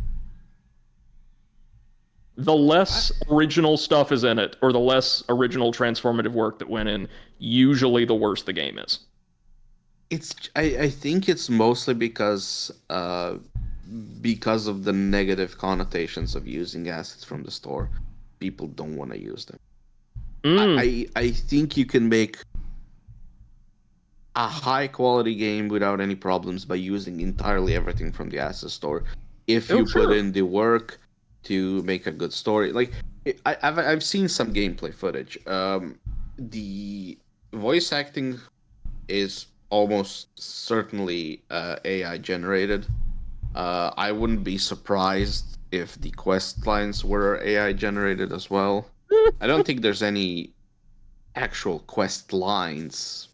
The less original stuff is in it, or the less original transformative work that went in, usually the worse the game is. I think it's mostly because of the negative connotations of using assets from the store. People don't want to use them. I think you can make a high quality game without any problems by using entirely everything from the asset store. If you put in the work to make a good story, like I've seen some gameplay footage. The voice acting is almost certainly AI generated. I wouldn't be surprised if the quest lines were AI generated as well. I don't think there's any actual quest lines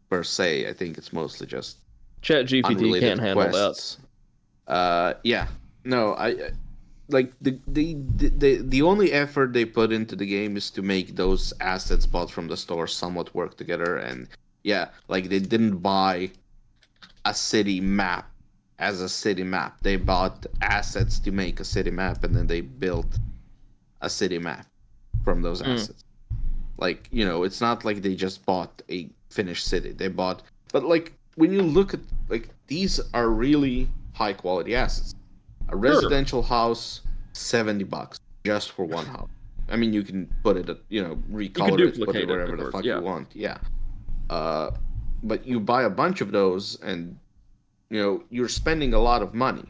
per se. I think it's mostly just ChatGPT can't handle quests. Yeah, no, I like the only effort they put into the game is to make those assets bought from the store somewhat work together. And yeah, like they didn't buy a city map as a city map. They bought assets to make a city map, and then they built a city map from those assets. Like, you know, it's not like they just bought a finished city. They bought, but like when you look at, like, these are really high quality assets. A residential house, $70 just for one house. I mean, you can put it, you know, recolor it, put it wherever the fuck you want. Yeah. But you buy a bunch of those, and you know you're spending a lot of money.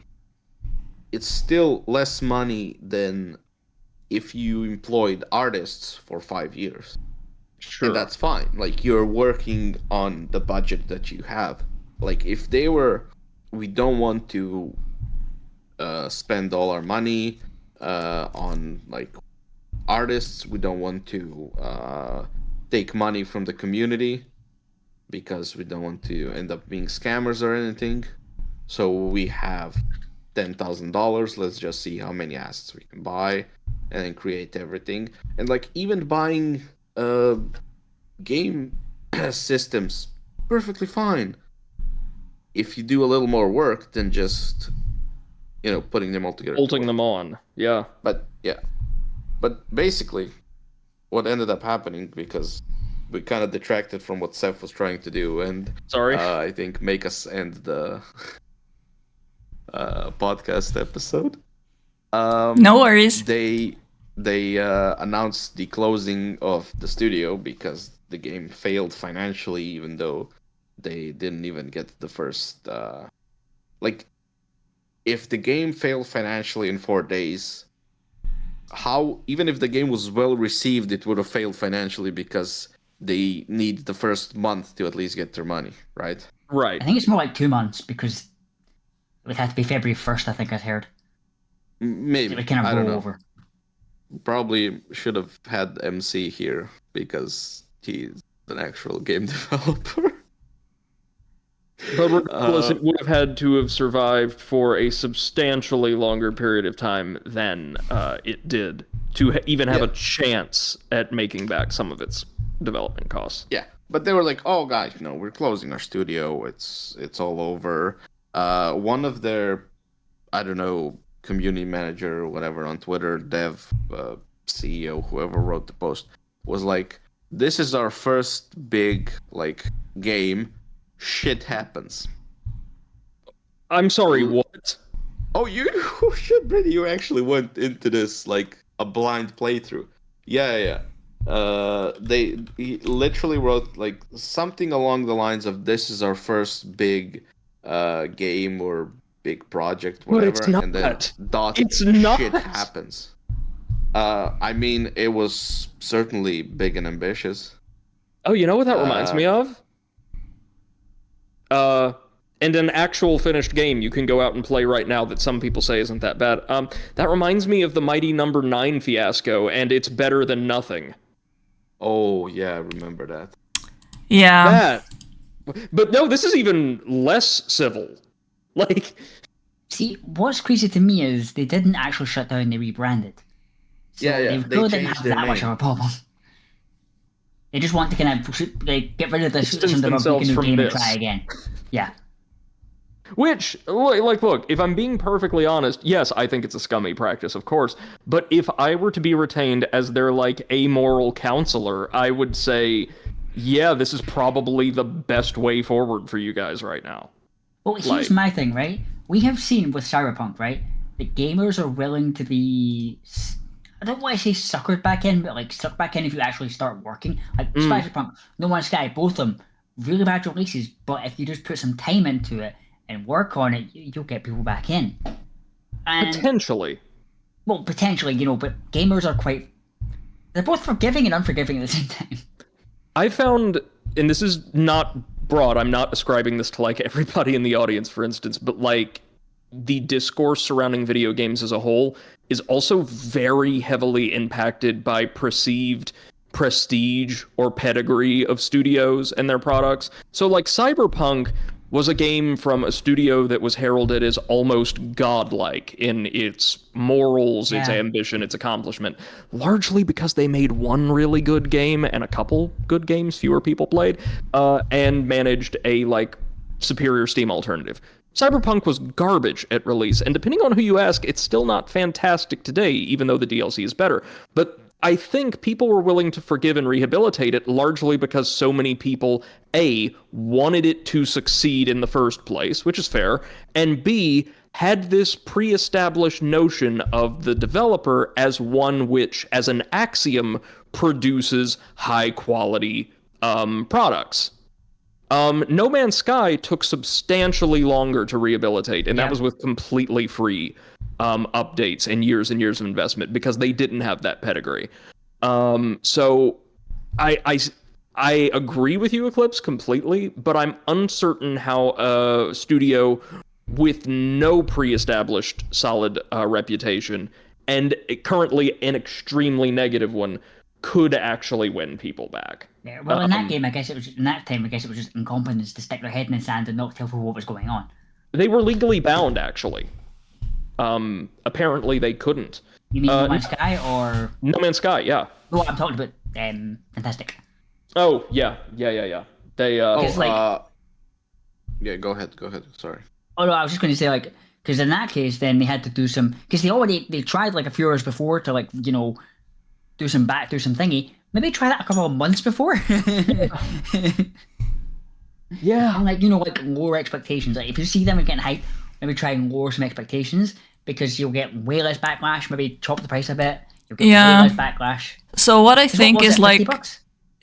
It's still less money than if you employed artists for 5 years. Sure. And that's fine. Like, you're working on the budget that you have. Like, if they were, we don't want to spend all our money on like artists. We don't want to take money from the community because we don't want to end up being scammers or anything. So we have $10,000. Let's just see how many assets we can buy and then create everything. And like, even buying game systems, perfectly fine. If you do a little more work than just, you know, putting them all together. Bolting them on. Yeah. But yeah. But basically, what ended up happening, because we kind of detracted from what Seth was trying to do, and I think make us end the podcast episode. No worries. They announced the closing of the studio because the game failed financially, even though they didn't even get the first. Like, if the game failed financially in 4 days, how, even if the game was well received, it would have failed financially because they need the first month to at least get their money, right? Right. I think it's more like 2 months, because it would have to be February 1st, I think I'd heard. Maybe. It would kind of roll over. Probably should have had MC here because he's an actual game developer. But regardless, it would have had to have survived for a substantially longer period of time than it did to even have a chance at making back some of its development costs. Yeah, but they were like, "Oh, guys, no, we're closing our studio. It's all over." One of their, I don't know, community manager or whatever on Twitter, dev, CEO, whoever wrote the post, was like, "This is our first big like game. Shit happens." I'm sorry, what? Oh, you shit, Brady, you actually went into this like a blind playthrough. Yeah. He literally wrote like something along the lines of, "This is our first big game or big project, whatever." But it's not. And then It's not. Shit happens. I mean, it was certainly big and ambitious. Oh, you know what that reminds me of? And an actual finished game you can go out and play right now that some people say isn't that bad. That reminds me of the mighty number 9 Fiasco, and it's better than nothing. Oh yeah, I remember that. Yeah. But no, this is even less civil. Like, See, what's crazy to me is they didn't actually shut down, they rebranded. So Yeah, they they really didn't changed have their that much of name. a problem. They just want to kind of like get rid of this Distance some of themselves the from game and this. try again. Yeah. which, like, look, if I'm being perfectly honest, yes, I think it's a scummy practice, of course. But if I were to be retained as their, like, amoral counselor, I would say, yeah, this is probably the best way forward for you guys right now. Well, here's Like- my thing, right? We have seen with Cyberpunk, right, that gamers are willing to be. I don't want to say suckered back in, but like sucked back in if you actually start working. Like Cyberpunk, No Man's Sky, both of them really bad releases, but if you just put some time into it and work on it, you'll get people back in. And Potentially. well, potentially, but gamers are quite. They're both forgiving and unforgiving at the same time. I found, and this is not broad, I'm not ascribing this to, like, everybody in the audience, for instance, but, like, the discourse surrounding video games as a whole is also very heavily impacted by perceived prestige or pedigree of studios and their products. So, like, Cyberpunk was a game from a studio that was heralded as almost godlike in its morals, its Yeah. ambition, its accomplishment, largely because they made one really good game and a couple good games fewer people played, and managed a, like, superior Steam alternative. Cyberpunk was garbage at release, and depending on who you ask, it's still not fantastic today, even though the DLC is better. But I think people were willing to forgive and rehabilitate it largely because so many people, A, wanted it to succeed in the first place, which is fair, and B, had this pre-established notion of the developer as one which, as an axiom, produces high-quality products. No Man's Sky took substantially longer to rehabilitate, and that Yeah. was with completely free updates and years of investment because they didn't have that pedigree. So I agree with you, Eclipse, completely, but I'm uncertain how a studio with no pre-established solid reputation and currently an extremely negative one could actually win people back. Yeah, well, in that game, I guess it was in that time. I guess it was just incompetence to stick their head in the sand and not tell people what was going on. They were legally bound, actually. Apparently they couldn't. You mean No Man's Sky or No Man's Sky, yeah. no? I'm talking about Fntastic. Oh, yeah. They, It's like- Yeah, go ahead. Sorry. Oh no, I was just going to say like because in that case, then they had to do some because they tried like a few hours before to like do some thingy. Maybe try that a couple of months before. yeah. And like like lower expectations. Like if you see them and getting hyped, maybe try and lower some expectations because you'll get way less backlash. Maybe chop the price a bit. You'll get Yeah. way less backlash. So what I think What was is it, like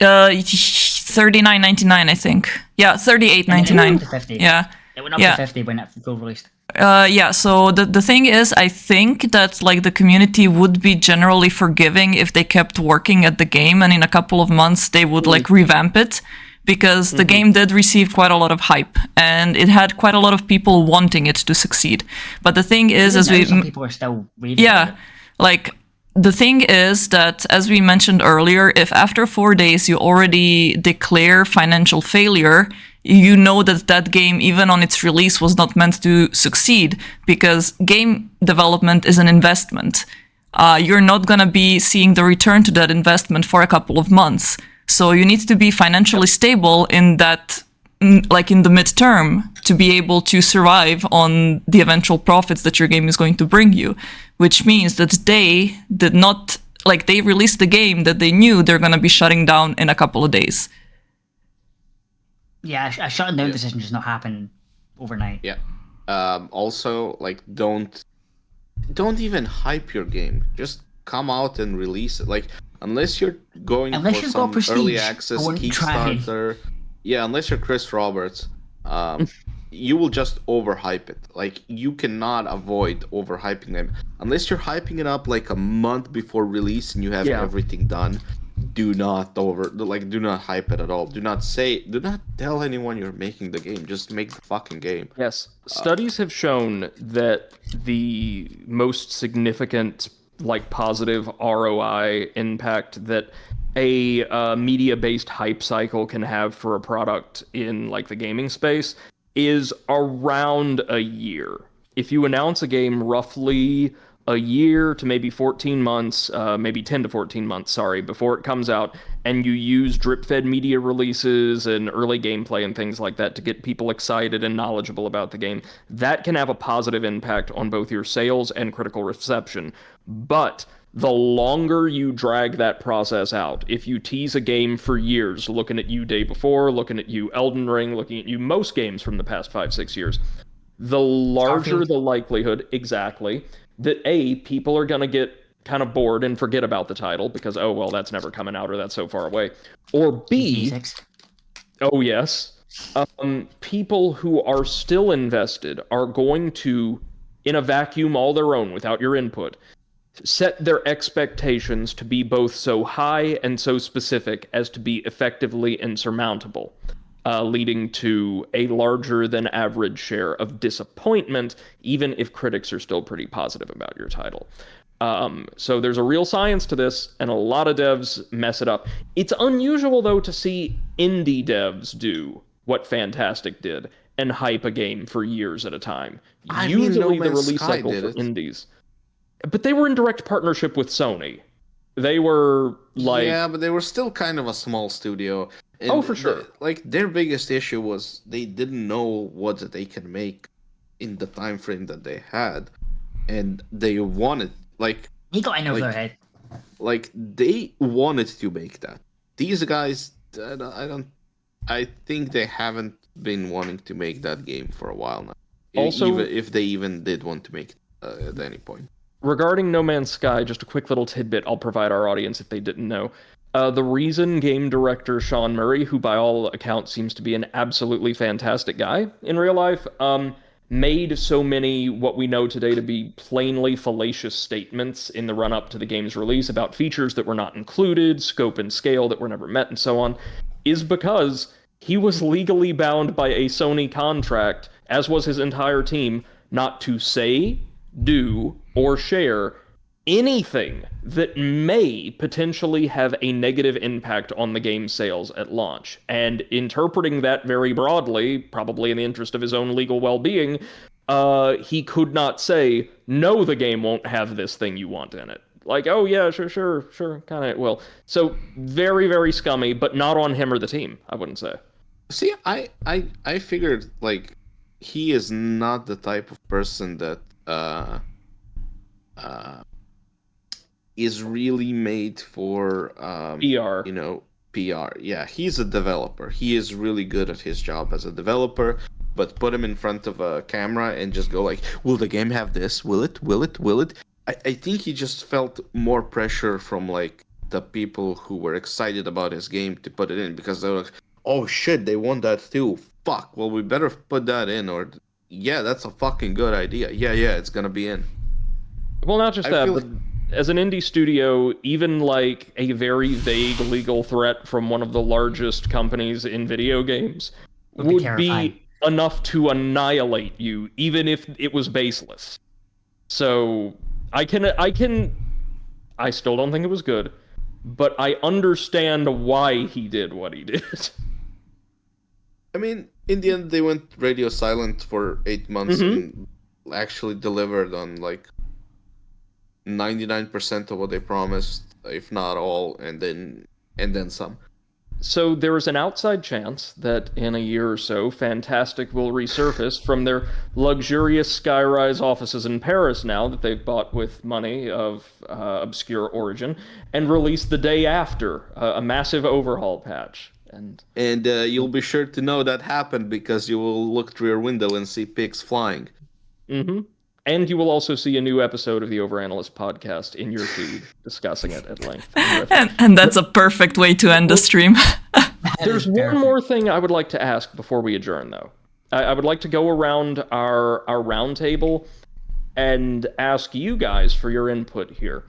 $50? $39.99, I think. Yeah, And then it went $38.99. up to 50. Yeah. It went up Yeah. to 50 when it full released. Yeah, so the thing is, I think that like the community would be generally forgiving if they kept working at the game, and in a couple of months they would like revamp it, because the game did receive quite a lot of hype, and it had quite a lot of people wanting it to succeed. But the thing is, as Even we now, some people are still raving about yeah, it. like the thing is that, as we mentioned earlier, if after 4 days you already declare financial failure, you know that that game, even on its release, was not meant to succeed, because game development is an investment. You're not going to be seeing the return to that investment for a couple of months. So you need to be financially stable in that, like in the midterm, to be able to survive on the eventual profits that your game is going to bring you, which means that they did not, like, they released the game that they knew they're going to be shutting down in a couple of days. Yeah, a shutting down decision does not happen overnight. Yeah. Also, like, don't even hype your game. Just come out and release it. Like, unless you're going Unless for you've some got prestige, early I access wouldn't try. Kickstarter. Yeah, unless you're Chris Roberts, you will just overhype it. Like, you cannot avoid overhyping them. Unless you're hyping it up like a month before release and you have Yeah. everything done. Do not hype it at all. Do not tell anyone you're making the game. Just make the fucking game. Yes. Studies have shown that the most significant, like, positive ROI impact that a media-based hype cycle can have for a product in like the gaming space is around a year. If you announce a game roughly a year to maybe 14 months, maybe 10 to 14 months, sorry, before it comes out, and you use drip-fed media releases and early gameplay and things like that to get people excited and knowledgeable about the game, that can have a positive impact on both your sales and critical reception. But the longer you drag that process out, if you tease a game for years, looking at you Day Before, looking at you Elden Ring, looking at you most games from the past 5, 6 years, the larger Starfield. the likelihood, exactly, that A, people are going to get kind of bored and forget about the title because, oh, well, that's never coming out or that's so far away. Or B, GTA 6. oh, yes, people who are still invested are going to, in a vacuum all their own without your input, set their expectations to be both so high and so specific as to be effectively insurmountable, leading to a larger than average share of disappointment, even if critics are still pretty positive about your title. So there's a real science to this, and a lot of devs mess it up. It's unusual, though, to see indie devs do what Fntastic did and hype a game for years at a time. I mean, Usually No the Man's release Sky cycle did for it. indies, but they were in direct partnership with Sony. They were like, Yeah, but they were still kind of a small studio. And oh, for sure. like their biggest issue was they didn't know what they can make in the time frame that they had, and they wanted He got in over like- their head. they wanted to make that. These guys, I think they haven't been wanting to make that game for a while now. Also- even if they even did want to make it at any point. Regarding No Man's Sky, just a quick little tidbit I'll provide our audience if they didn't know. The reason game director Sean Murray, who by all accounts seems to be an absolutely fantastic guy in real life, made so many what we know today to be plainly fallacious statements in the run-up to the game's release about features that were not included, scope and scale that were never met, and so on, is because he was legally bound by a Sony contract, as was his entire team, not to say, do, or share anything that may potentially have a negative impact on the game's sales at launch. And interpreting that very broadly, probably in the interest of his own legal well-being, he could not say, no, the game won't have this thing you want in it. Like, oh yeah, sure, kind of will. So very, very scummy, but not on him or the team, I wouldn't say. See, I figured like he is not the type of person that is really made for PR. PR. Yeah, he's a developer. He is really good at his job as a developer. But put him in front of a camera and just go like, will the game have this? Will it? Will it? Will it? I think he just felt more pressure from like the people who were excited about his game to put it in because they were like, oh shit, they want that too. Fuck. Well, we better put that in, or yeah, that's a fucking good idea. Yeah, it's gonna be in. Well, not just I that, feel- but as an indie studio, even like a very vague legal threat from one of the largest companies in video games Would be would terrifying. be enough to annihilate you, even if it was baseless. So I still don't think it was good, but I understand why he did what he did. I mean, in the end, they went radio silent for 8 months and actually delivered on like 99% of what they promised, if not all, and then some. So there is an outside chance that in a year or so, Fntastic will resurface from their luxurious skyrise offices in Paris now that they've bought with money of obscure origin, and release the day after a massive overhaul patch. And you'll be sure to know that happened because you will look through your window and see pigs flying. And you will also see a new episode of the Overanalysts podcast in your feed discussing it at length. And that's a perfect way to end the stream. There's one more thing I would like to ask before we adjourn, though. I would like to go around our round table and ask you guys for your input here.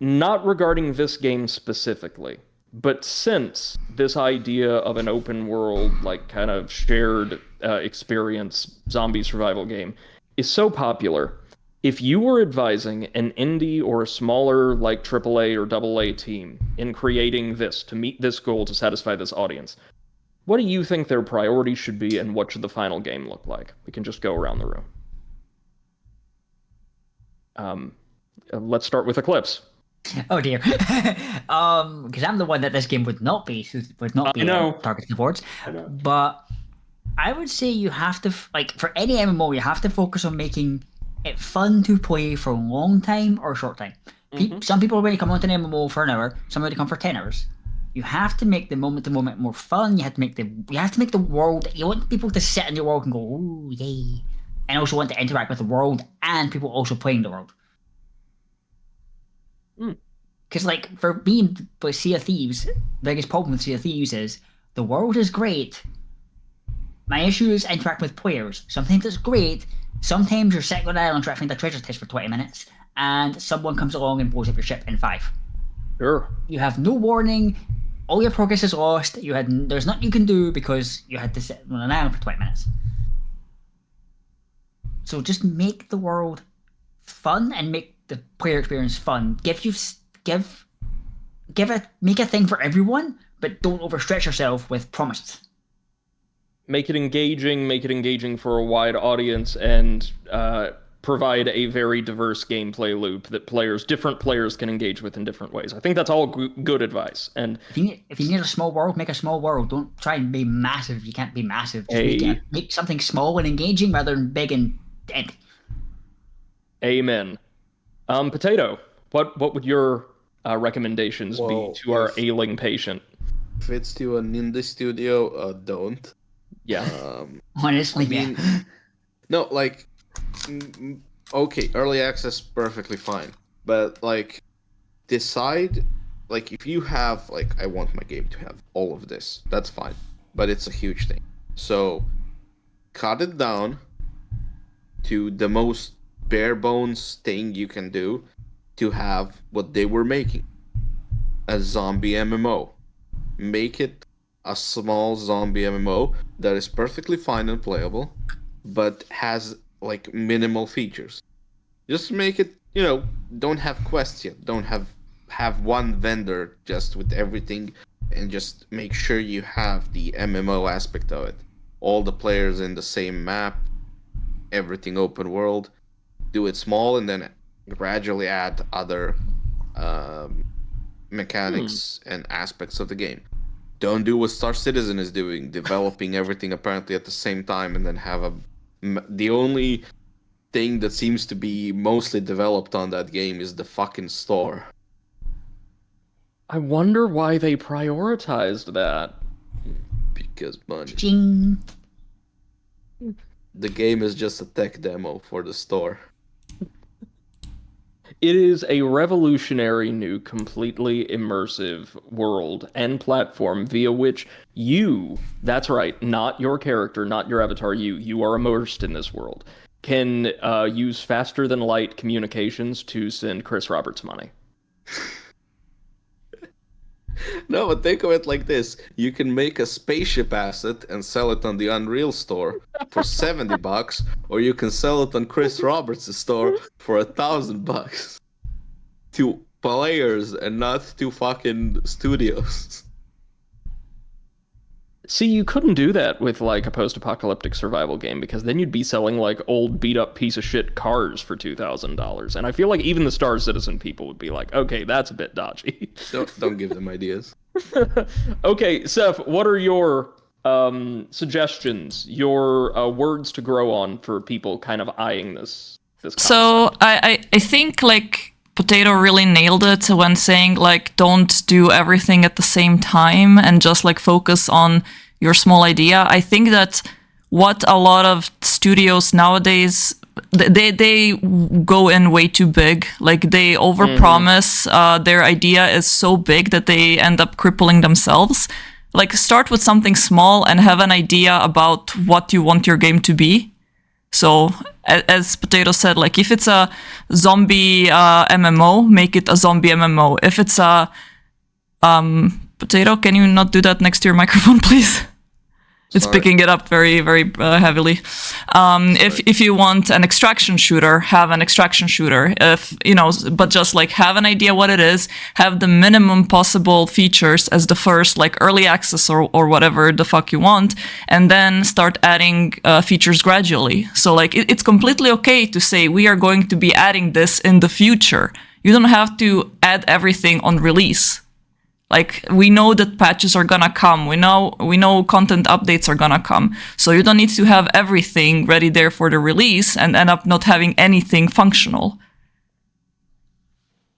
Not regarding this game specifically, but since this idea of an open world, like kind of shared experience zombie survival game is so popular, if you were advising an indie or a smaller like AAA or AA team in creating this to meet this goal to satisfy this audience, what do you think their priorities should be, and what should the final game look like? We can just go around the room. Let's start with Eclipse. Oh dear, because I'm the one that this game would not be targeted towards. But I would say you have to for any MMO, you have to focus on making it fun to play for a long time or a short time. Some people already come onto an MMO for an hour. Some already come for 10 hours. You have to make the moment to moment more fun. You have to make the world. You want people to sit in your world and go, "Ooh, yay!" and also want to interact with the world and people also playing the world. Because for me with Sea of Thieves, the biggest problem with Sea of Thieves is the world is great. My issue is interacting with players. Sometimes it's great. Sometimes you're sitting on an island trying to find a treasure chest for 20 minutes, and someone comes along and blows up your ship in 5. Sure. You have no warning. All your progress is lost. There's nothing you can do because you had to sit on an island for 20 minutes. So just make the world fun and make the player experience fun. Make a thing for everyone, but don't overstretch yourself with promises. Make it engaging for a wide audience, and provide a very diverse gameplay loop that different players can engage with in different ways. I think that's all good advice. And if you need a small world, make a small world. Don't try and be massive. You can't be massive. Just make something small and engaging rather than big and empty. Amen. Potato, what would your recommendations be to our ailing patient? If it's to an indie studio, don't. Yeah. Honestly, no, okay, early access, perfectly fine. But, decide, if you have, I want my game to have all of this, that's fine. But it's a huge thing. So, cut it down to the most bare bones thing you can do to have what they were making. A zombie MMO. Make it a small zombie MMO that is perfectly fine and playable, but has minimal features. Just make it, don't have quests yet. Don't have one vendor just with everything, and just make sure you have the MMO aspect of it. All the players in the same map, everything open world. Do it small and then gradually add other mechanics and aspects of the game. Don't do what Star Citizen is doing, developing everything apparently at the same time, and then have the only thing that seems to be mostly developed on that game is the fucking store. I wonder why they prioritized that. Because money. Ching. The game is just a tech demo for the store. It is a revolutionary new, completely immersive world and platform via which that's right, not your character, not your avatar, you are immersed in this world, can use faster than light communications to send Chris Roberts money. No, but think of it like this. You can make a spaceship asset and sell it on the Unreal store for $70, or you can sell it on Chris Roberts' store for $1,000 to players and not to fucking studios. See, you couldn't do that with a post-apocalyptic survival game, because then you'd be selling old beat-up piece of shit cars for $2,000, and I feel like even the Star Citizen people would be like, okay, that's a bit dodgy. Don't give them ideas. Okay, Seth, what are your suggestions, your words to grow on for people kind of eyeing this concept? So I think Potato really nailed it when saying don't do everything at the same time and just focus on your small idea. I think that what a lot of studios nowadays, they go in way too big. They overpromise. Their idea is so big that they end up crippling themselves. Start with something small and have an idea about what you want your game to be. So, as Potato said, if it's a zombie MMO, make it a zombie MMO. If it's a Potato, can you not do that next to your microphone, please? It's picking it up very, very heavily. If you want an extraction shooter, have an extraction shooter. But just like have an idea what it is, have the minimum possible features as the first like early access or whatever the fuck you want, and then start adding features gradually. So like it's completely okay to say we are going to be adding this in the future. You don't have to add everything on release. Like, we know that patches are gonna come. We know content updates are gonna come. So you don't need to have everything ready there for the release and end up not having anything functional.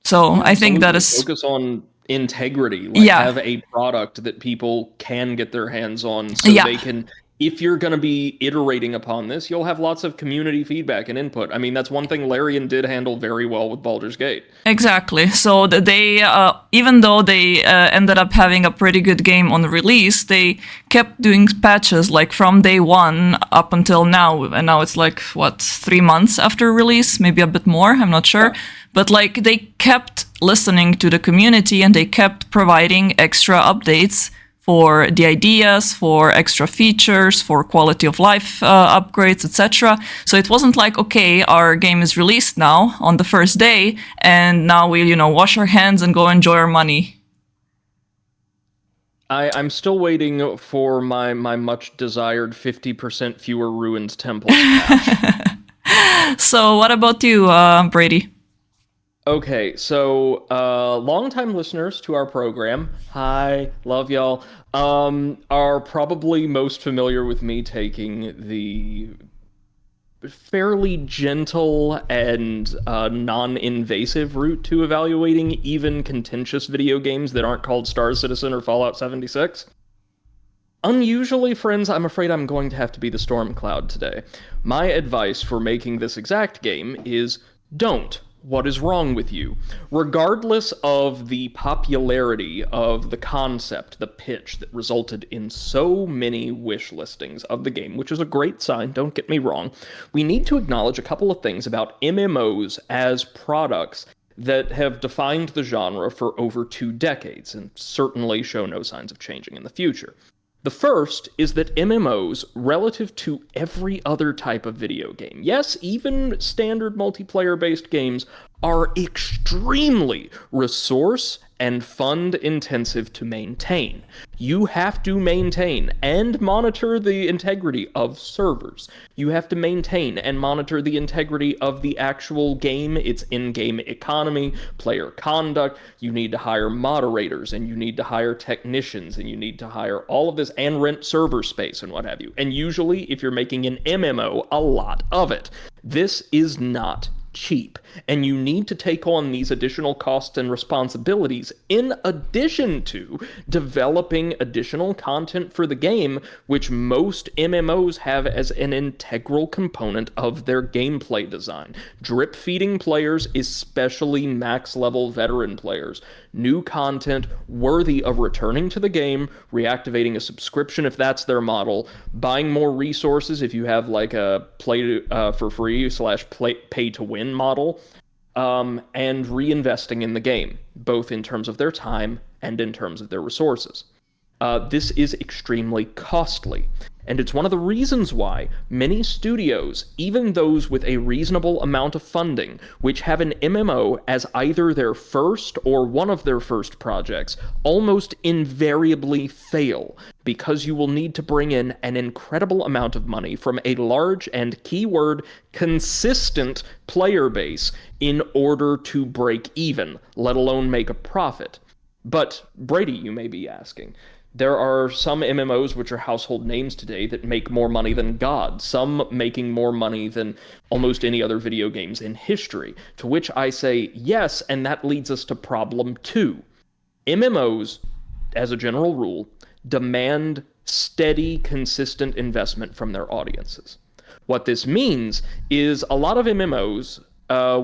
So I think that is... Focus on integrity. Have a product that people can get their hands on so they can... If you're going to be iterating upon this, you'll have lots of community feedback and input. I mean, that's one thing Larian did handle very well with Baldur's Gate. Exactly. So they, even though they ended up having a pretty good game on release, they kept doing patches like from day one up until now. And now it's like, 3 months after release? Maybe a bit more, I'm not sure. Yeah. But like they kept listening to the community and they kept providing extra updates for the ideas, for extra features, for quality of life upgrades, etc. So it wasn't like, okay, our game is released now on the first day, and now we, wash our hands and go enjoy our money. I'm still waiting for my much desired 50% fewer ruined temples patch. So what about you, Brady? Okay, so longtime listeners to our program, hi, love y'all, are probably most familiar with me taking the fairly gentle and non-invasive route to evaluating even contentious video games that aren't called Star Citizen or Fallout 76. Unusually, friends, I'm afraid I'm going to have to be the storm cloud today. My advice for making this exact game is don't. What is wrong with you? Regardless of the popularity of the concept, the pitch that resulted in so many wish listings of the game, which is a great sign, don't get me wrong, we need to acknowledge a couple of things about MMOs as products that have defined the genre for over 2 decades and certainly show no signs of changing in the future. The first is that MMOs, relative to every other type of video game, yes, even standard multiplayer-based games, are extremely resource and fund intensive to maintain. You have to maintain and monitor the integrity of servers. You have to maintain and monitor the integrity of the actual game, its in-game economy, player conduct. You need to hire moderators, and you need to hire technicians, and you need to hire all of this, and rent server space and what have you. And usually, if you're making an MMO, a lot of it. This is not cheap, and you need to take on these additional costs and responsibilities in addition to developing additional content for the game, which most MMOs have as an integral component of their gameplay design. Drip feeding players, especially max level veteran players, new content worthy of returning to the game, reactivating a subscription if that's their model, buying more resources if you have like a play for free / pay to win model, and reinvesting in the game, both in terms of their time and in terms of their resources. This is extremely costly, and it's one of the reasons why many studios, even those with a reasonable amount of funding, which have an MMO as either their first or one of their first projects, almost invariably fail, because you will need to bring in an incredible amount of money from a large and, keyword, consistent player base in order to break even, let alone make a profit. But, Brady, you may be asking, there are some MMOs which are household names today that make more money than God, some making more money than almost any other video games in history, to which I say yes, and that leads us to problem 2. MMOs, as a general rule, demand steady, consistent investment from their audiences. What this means is a lot of MMOs,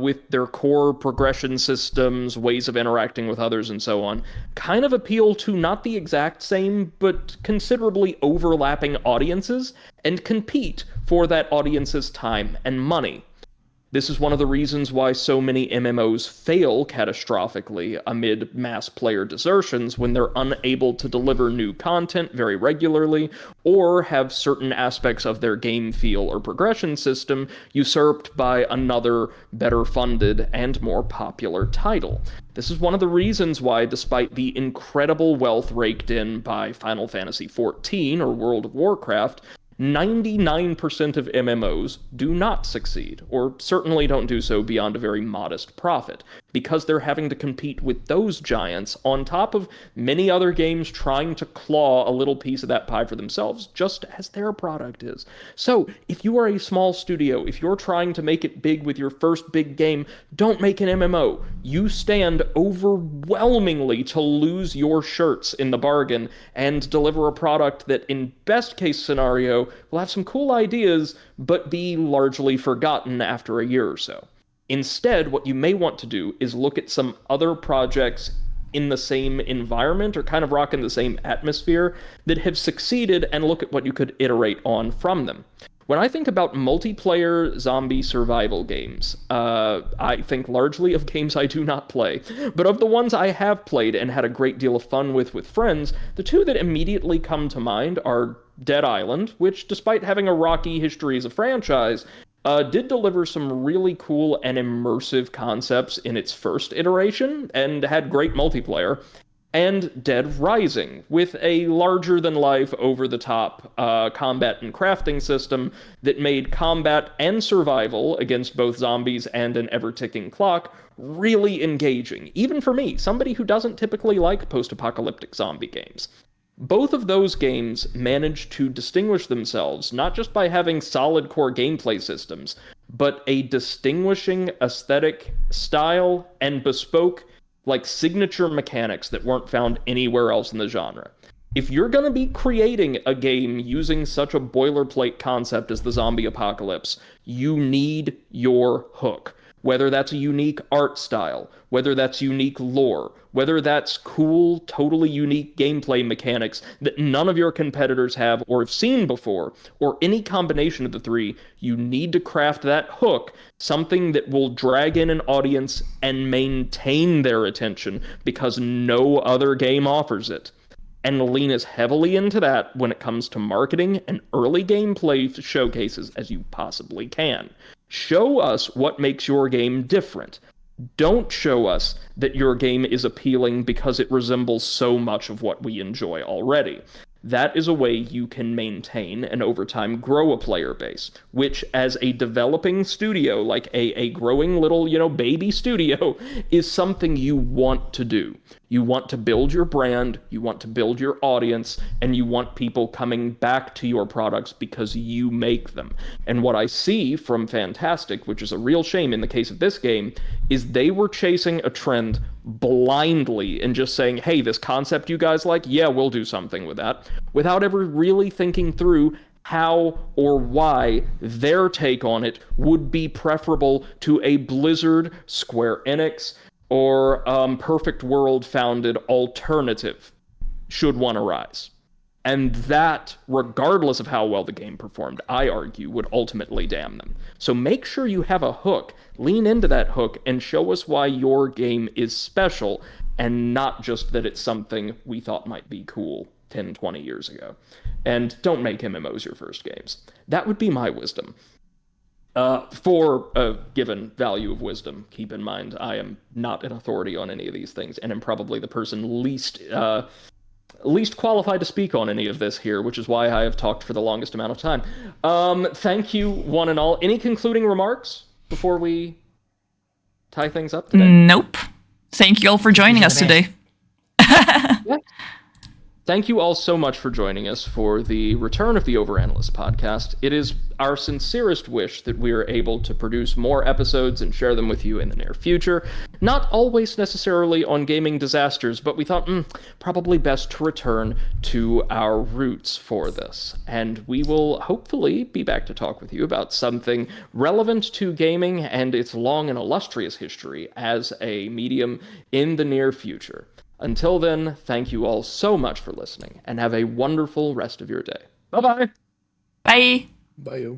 with their core progression systems, ways of interacting with others, and so on, kind of appeal to not the exact same, but considerably overlapping audiences, and compete for that audience's time and money. This is one of the reasons why so many MMOs fail catastrophically amid mass player desertions when they're unable to deliver new content very regularly or have certain aspects of their game feel or progression system usurped by another better funded and more popular title. This is one of the reasons why, despite the incredible wealth raked in by Final Fantasy XIV or World of Warcraft, 99% of MMOs do not succeed, or certainly don't do so beyond a very modest profit, because they're having to compete with those giants on top of many other games trying to claw a little piece of that pie for themselves, just as their product is. So, if you are a small studio, if you're trying to make it big with your first big game, don't make an MMO. You stand overwhelmingly to lose your shirts in the bargain and deliver a product that, in best case scenario, will have some cool ideas, but be largely forgotten after a year or so. Instead, what you may want to do is look at some other projects in the same environment or kind of rock in the same atmosphere that have succeeded and look at what you could iterate on from them. When I think about multiplayer zombie survival games, I think largely of games I do not play, but of the ones I have played and had a great deal of fun with friends, the two that immediately come to mind are Dead Island, which, despite having a rocky history as a franchise, did deliver some really cool and immersive concepts in its first iteration and had great multiplayer, and Dead Rising, with a larger-than-life, over-the-top combat and crafting system that made combat and survival against both zombies and an ever-ticking clock really engaging, even for me, somebody who doesn't typically like post-apocalyptic zombie games. Both of those games managed to distinguish themselves not just by having solid core gameplay systems, but a distinguishing aesthetic, style, and bespoke, signature mechanics that weren't found anywhere else in the genre. If you're going to be creating a game using such a boilerplate concept as the zombie apocalypse, you need your hook. Whether that's a unique art style, whether that's unique lore, whether that's cool, totally unique gameplay mechanics that none of your competitors have or have seen before, or any combination of the three, you need to craft that hook, something that will drag in an audience and maintain their attention because no other game offers it. And lean as heavily into that when it comes to marketing and early gameplay showcases as you possibly can. Show us what makes your game different. Don't show us that your game is appealing because it resembles so much of what we enjoy already. That is a way you can maintain and over time grow a player base, which as a developing studio, like a growing little, baby studio, is something you want to do. You want to build your brand, you want to build your audience, and you want people coming back to your products because you make them. And what I see from Fntastic, which is a real shame in the case of this game, is they were chasing a trend blindly and just saying, hey, this concept you guys like, yeah, we'll do something with that, without ever really thinking through how or why their take on it would be preferable to a Blizzard, Square Enix, or Perfect World founded alternative, should one arise. And that, regardless of how well the game performed, I argue, would ultimately damn them. So make sure you have a hook, lean into that hook, and show us why your game is special, and not just that it's something we thought might be cool 10, 20 years ago. And don't make MMOs your first games. That would be my wisdom. For a given value of wisdom, keep in mind, I am not an authority on any of these things, and am probably the person least qualified to speak on any of this here, which is why I have talked for the longest amount of time. Thank you, one and all. Any concluding remarks before we tie things up today? Nope. Thank you all for joining us today. Yeah. Thank you all so much for joining us for the return of the Overanalysts podcast. It is our sincerest wish that we are able to produce more episodes and share them with you in the near future. Not always necessarily on gaming disasters, but we thought, probably best to return to our roots for this. And we will hopefully be back to talk with you about something relevant to gaming and its long and illustrious history as a medium in the near future. Until then, thank you all so much for listening, and have a wonderful rest of your day. Bye-bye! Bye! Bye.